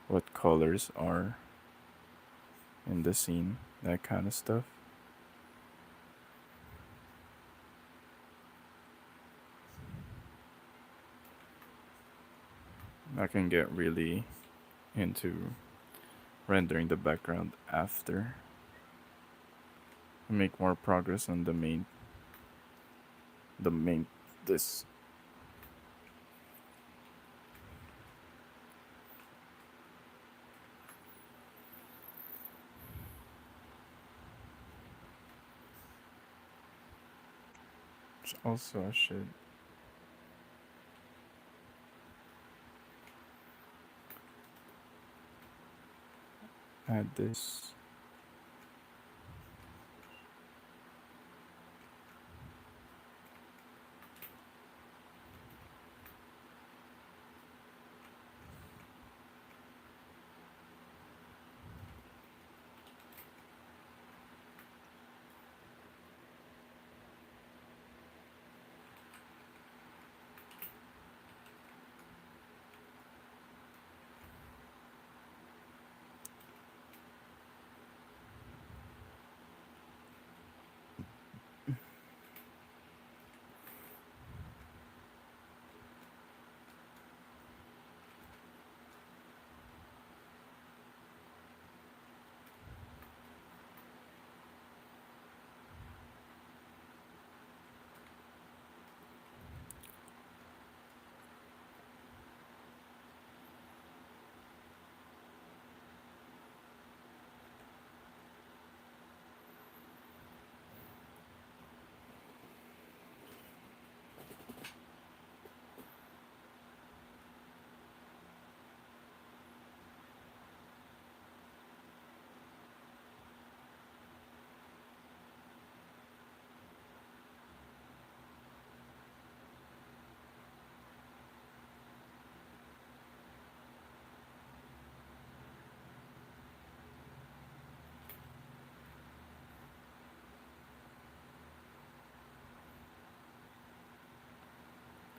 what colors are in the scene, that kind of stuff. I can get really into rendering the background after. Make more progress on the main this. Also, I should add this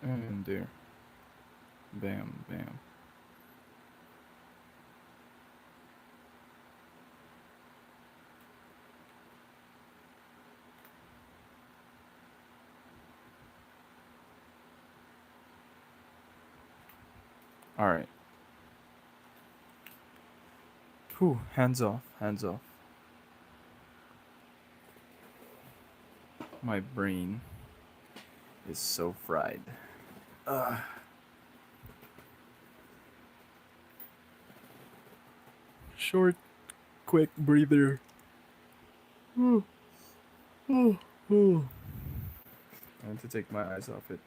And there. Bam, bam. Alright. Whew, hands off, hands off. My brain is so fried. Uh, Short, quick breather. I need to take my eyes off it.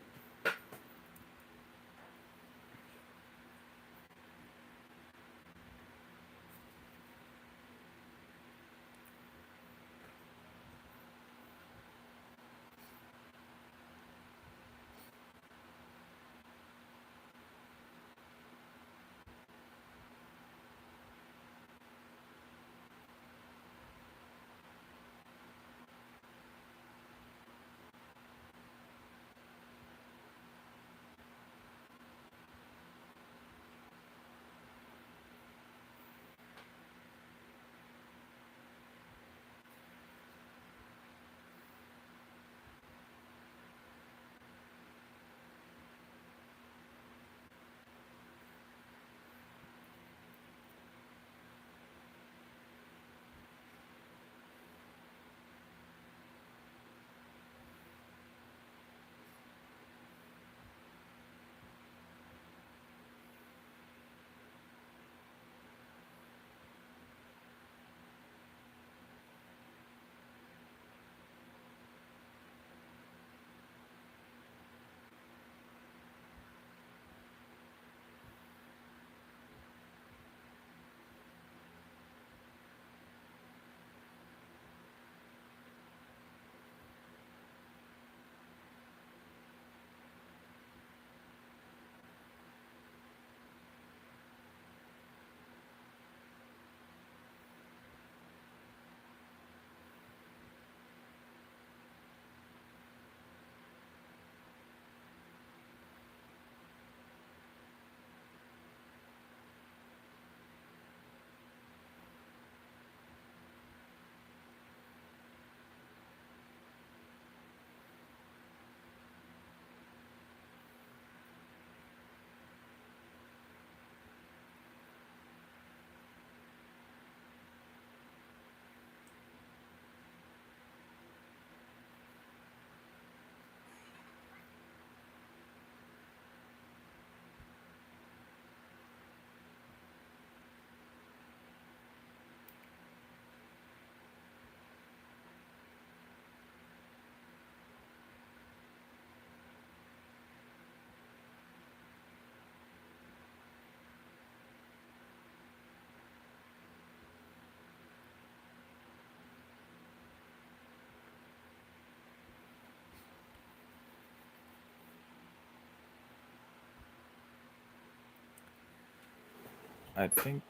I think,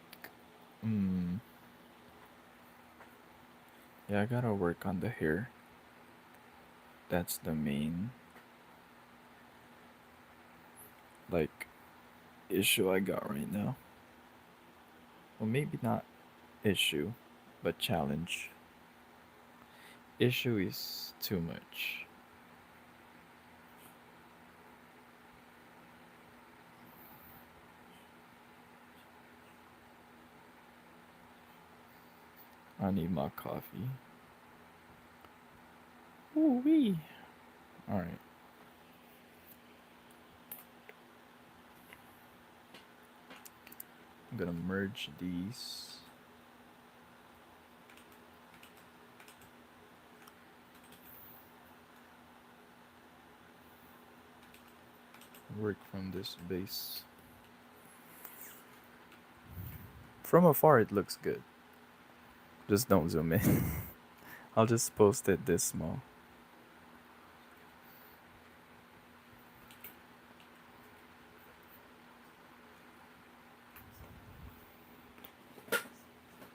mm, yeah, I gotta work on the hair. That's the main, like, issue I got right now. Well, maybe not issue, but challenge. Issue is too much. I need my coffee. Ooh wee. Alright, I'm gonna merge these. Work from this base. From afar, it looks good. Just don't zoom in. I'll just post it this small.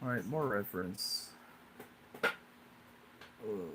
Alright, more reference. Oh.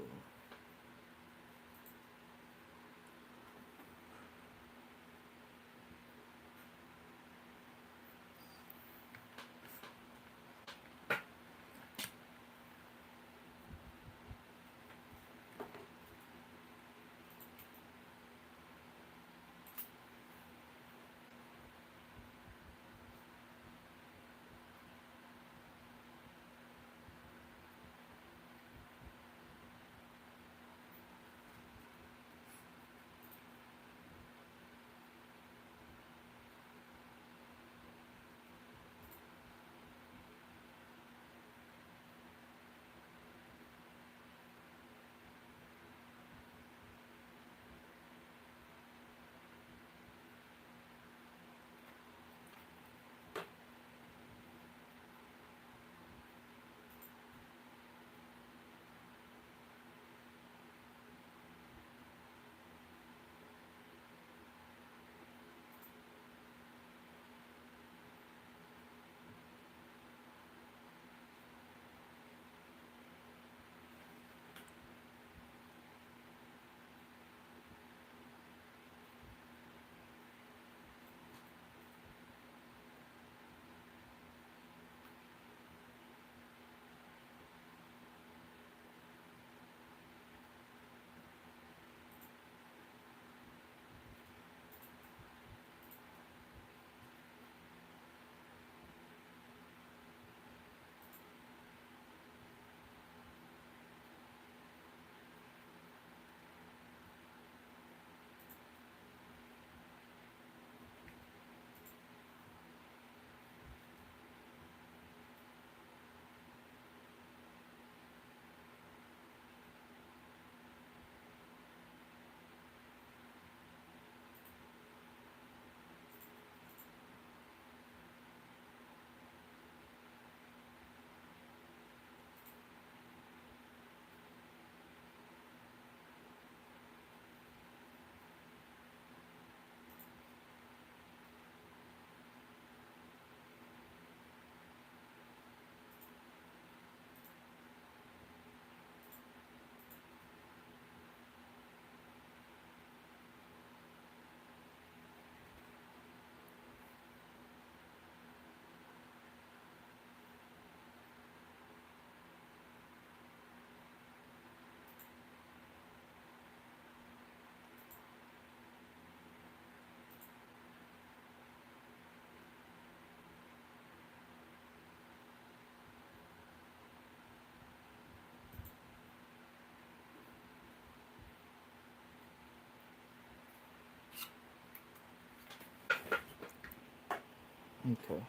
Okay.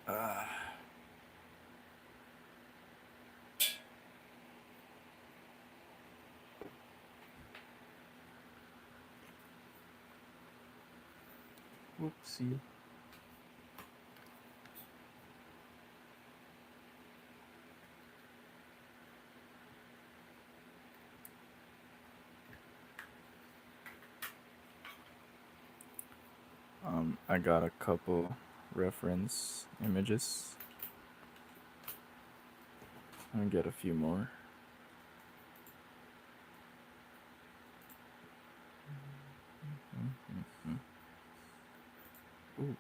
Uh, Whoopsie. I got a couple reference images. I'm gonna get a few more. Ooh.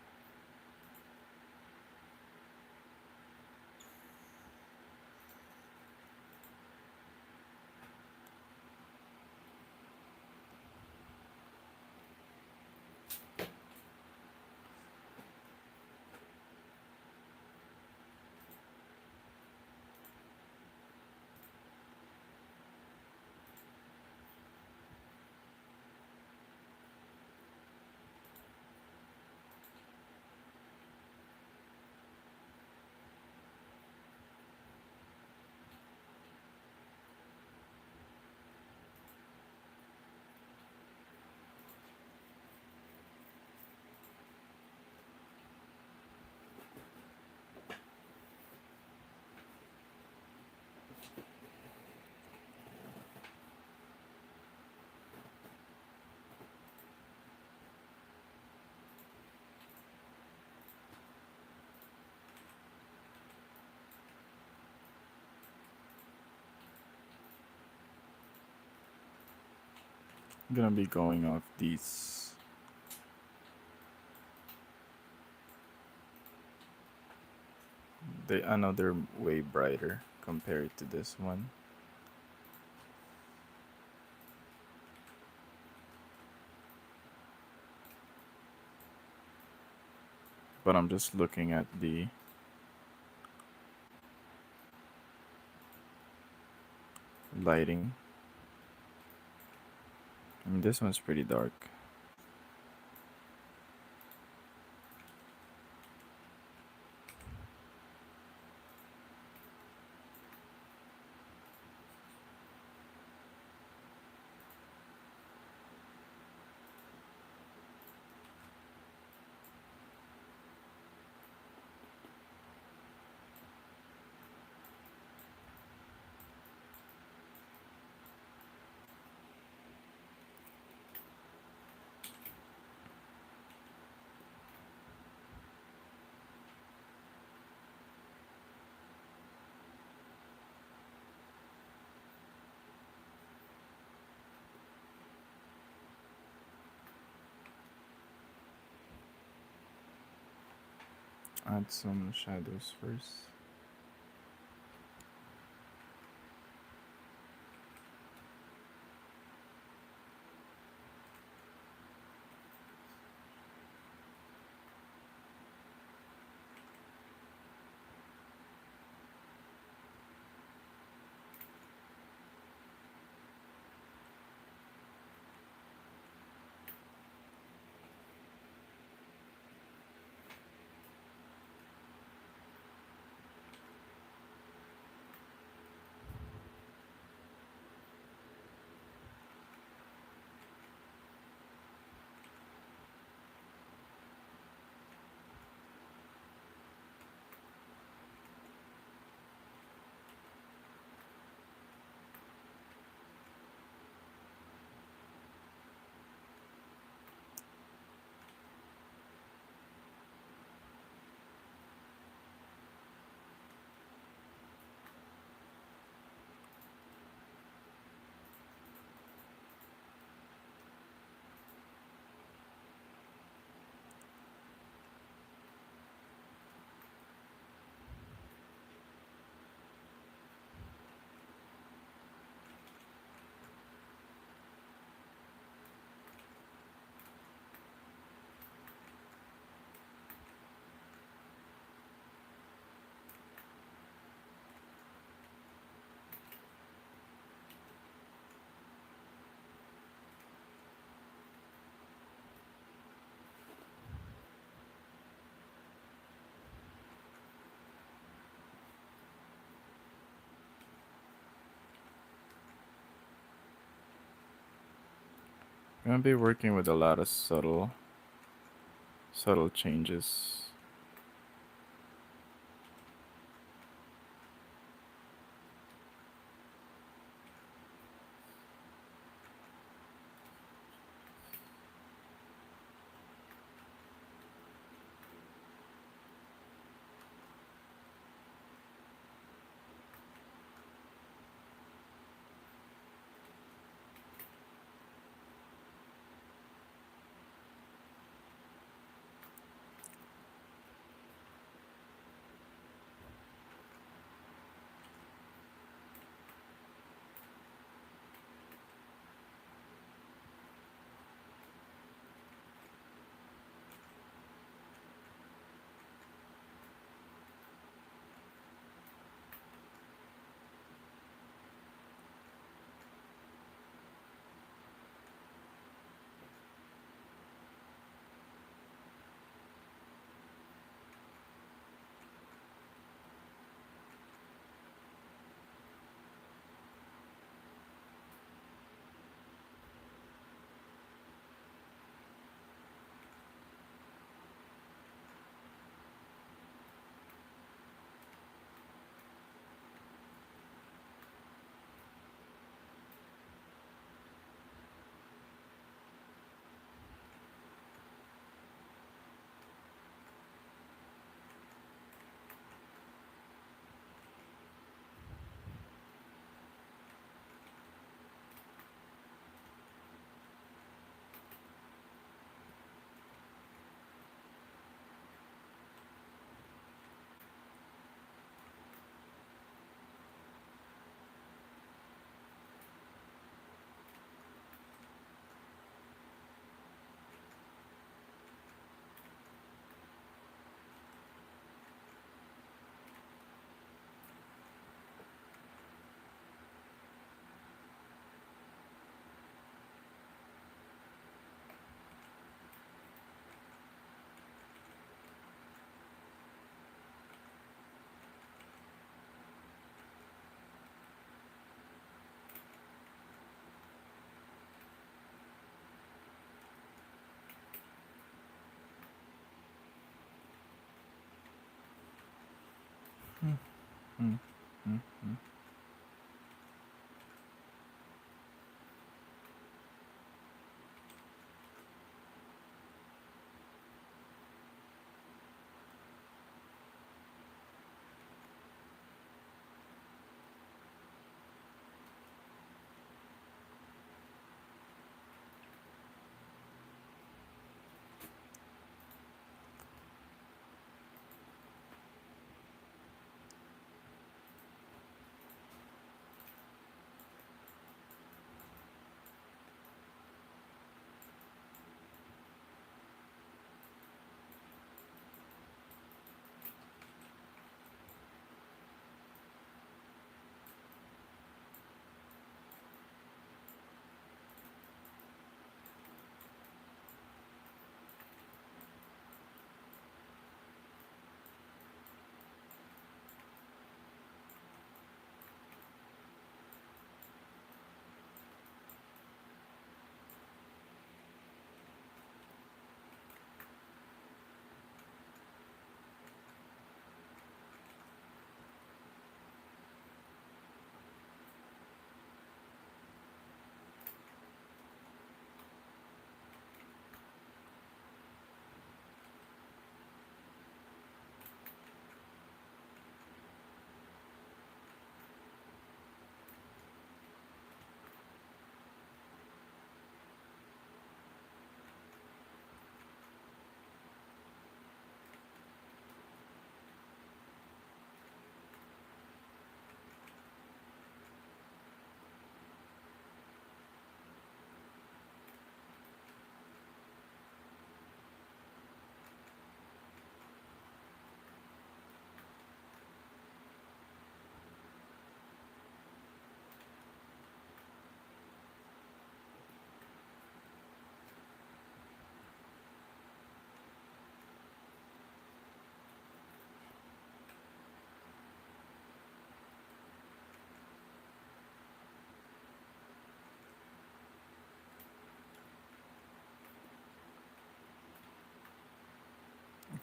I'm gonna be going off these. I know they're way brighter compared to this one. But I'm just looking at the lighting. I mean, this one's pretty dark. Add some shadows first. gonna be working with a lot of subtle changes. Mm, mm, mm.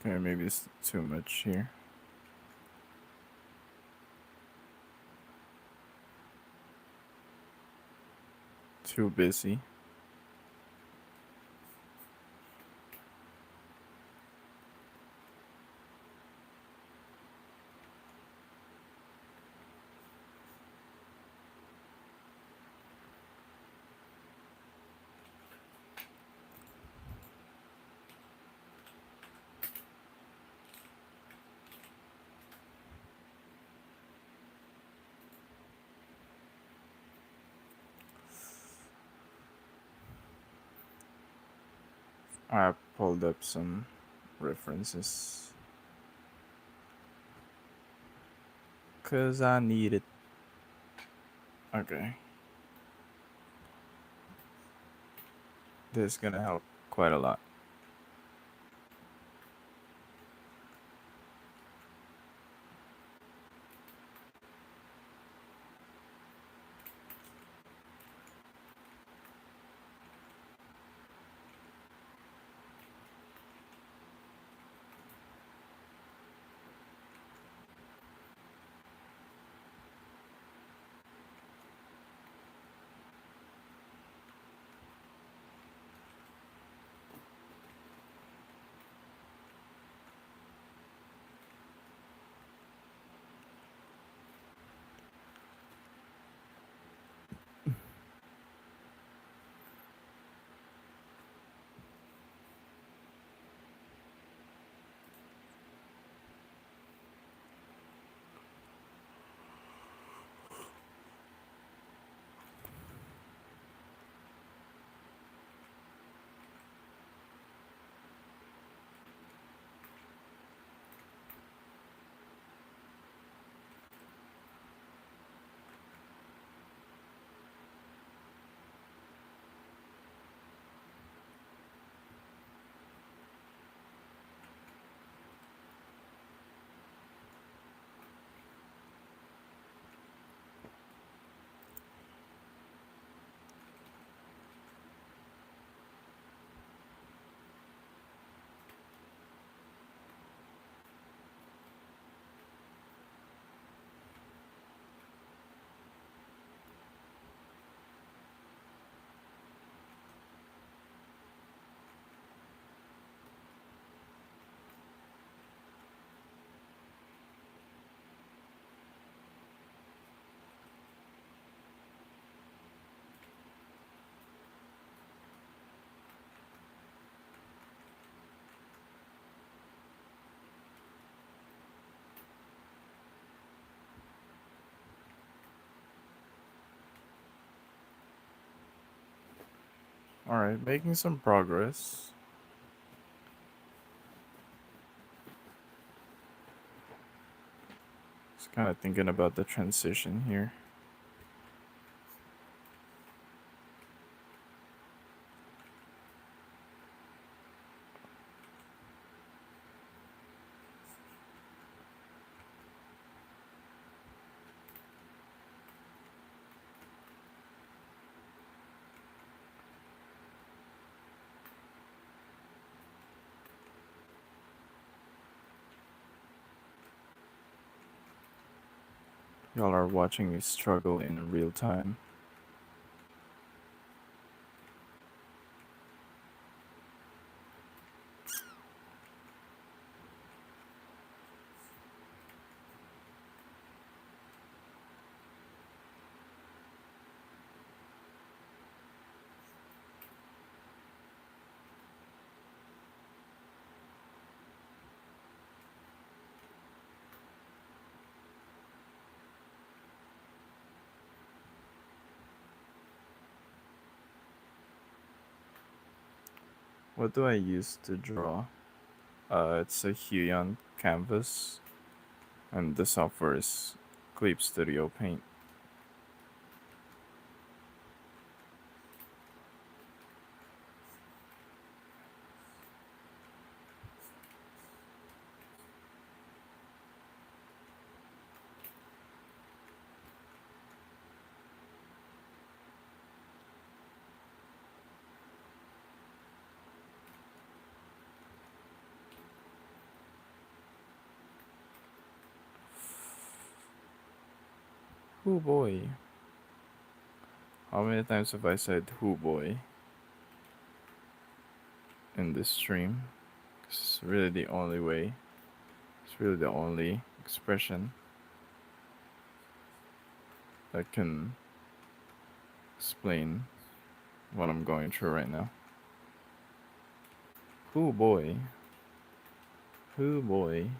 Okay, maybe it's too much here. Too busy. I pulled up some references because I need it. Okay, this is gonna help quite a lot. All right, making some progress. Just kind of thinking about the transition here. Y'all are watching me struggle in real time. What do I use to draw? It's a Huion canvas, and the software is Clip Studio Paint. Oh boy. How many times have I said "who boy" in this stream? It's really the only way. It's really the only expression that can explain what I'm going through right now. Who boy? Who boy?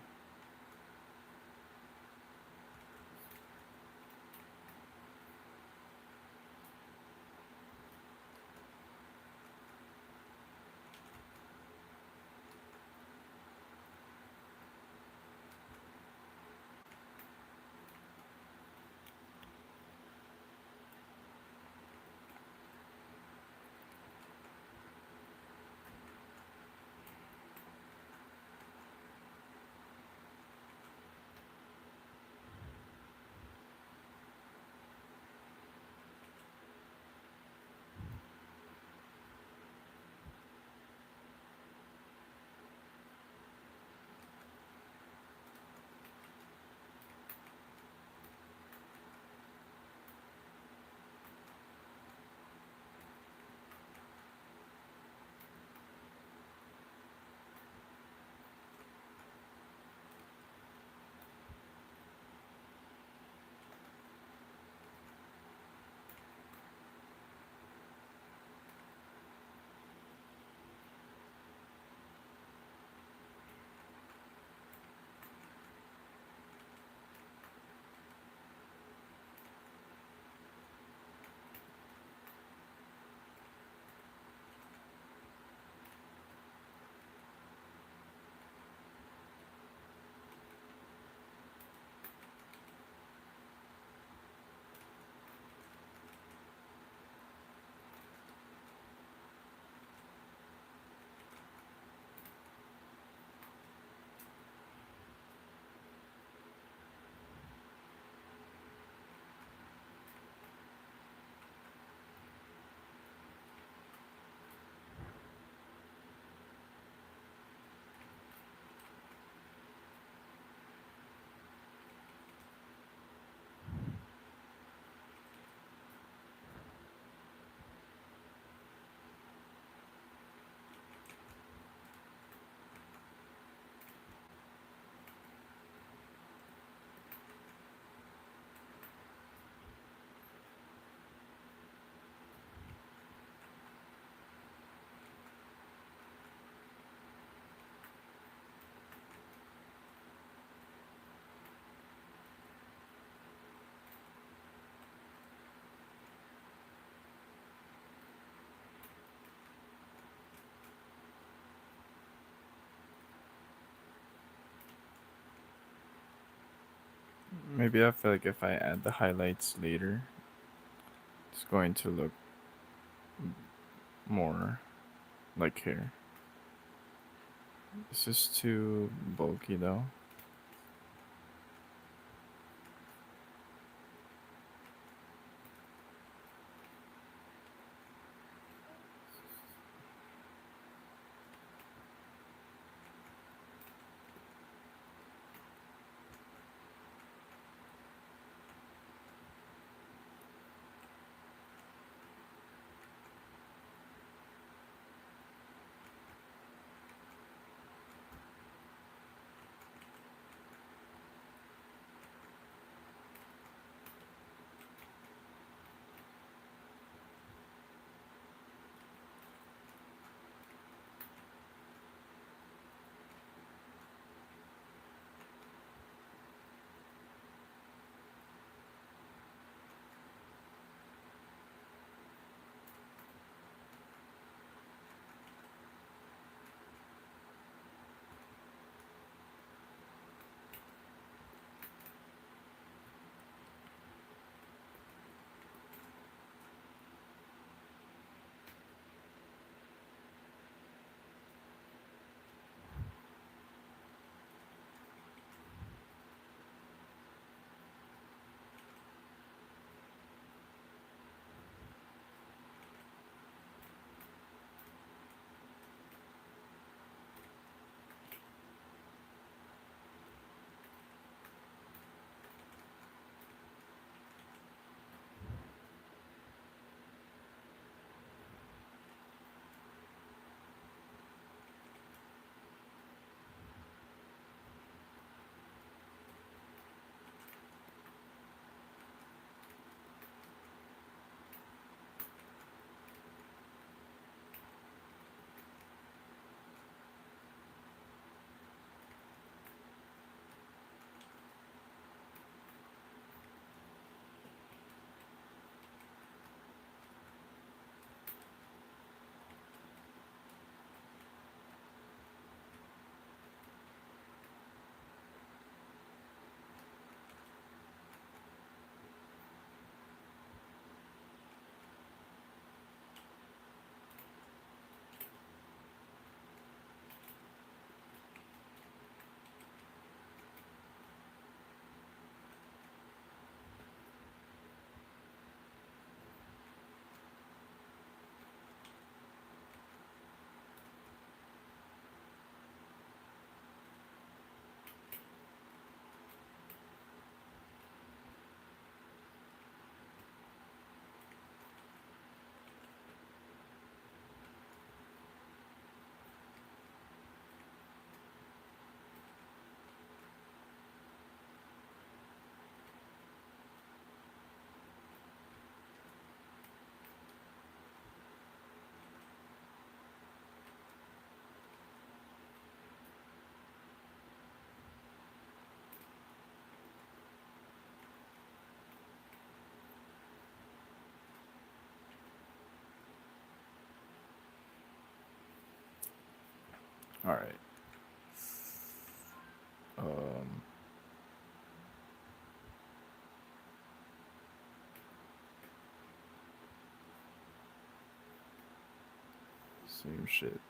Maybe I feel like if I add the highlights later, it's going to look more like hair. This is too bulky though. All right. Um, same shit.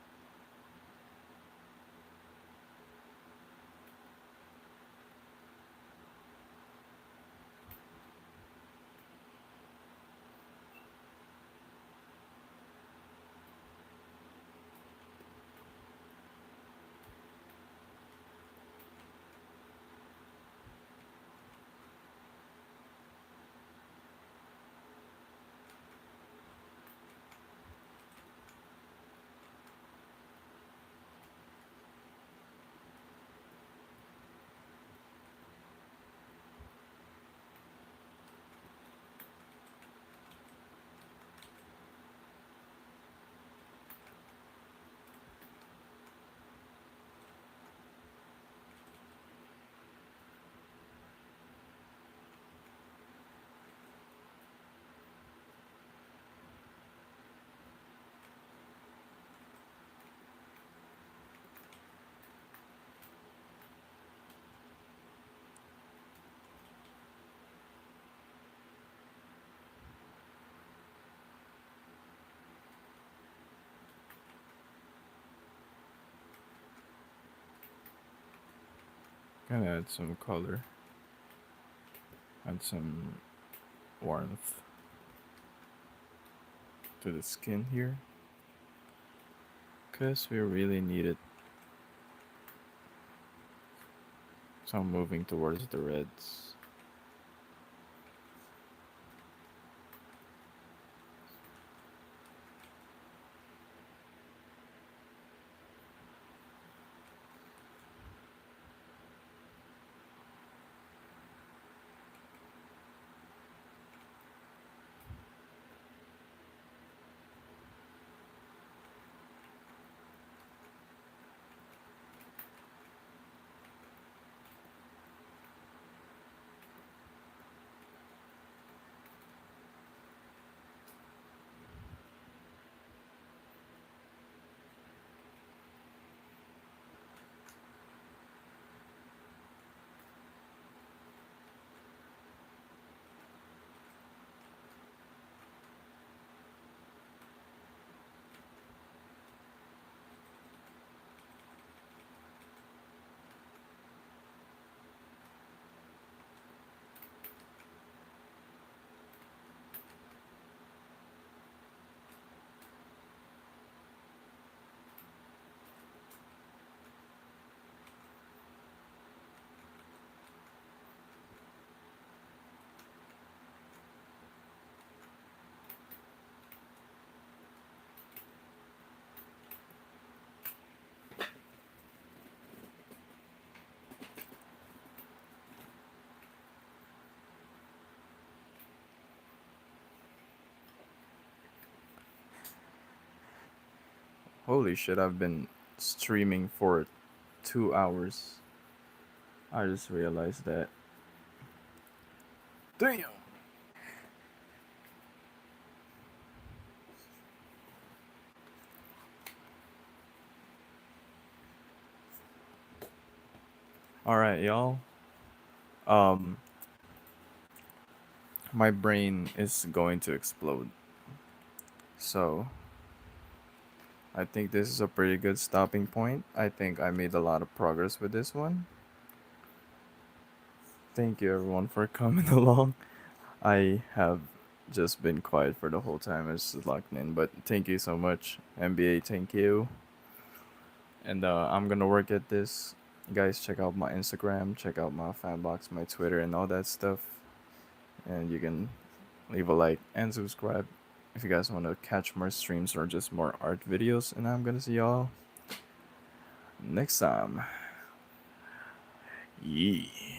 Gonna add some color, add some warmth to the skin here, cause we really need it. So I'm moving towards the reds. Holy shit, I've been streaming for 2 hours. I just realized that. Damn! Alright, y'all. Um, my brain is going to explode. So, I think this is a pretty good stopping point. I think I made a lot of progress with this one. Thank you everyone for coming along. I have just been quiet for the whole time. I just locked in, but thank you so much, NBA. Thank you, and I'm gonna work at this. Guys, check out my Instagram, check out my fan box, my Twitter, and all that stuff. And you can leave a like and subscribe if you guys want to catch more streams or just more art videos. And I'm gonna see y'all next time. Yeah.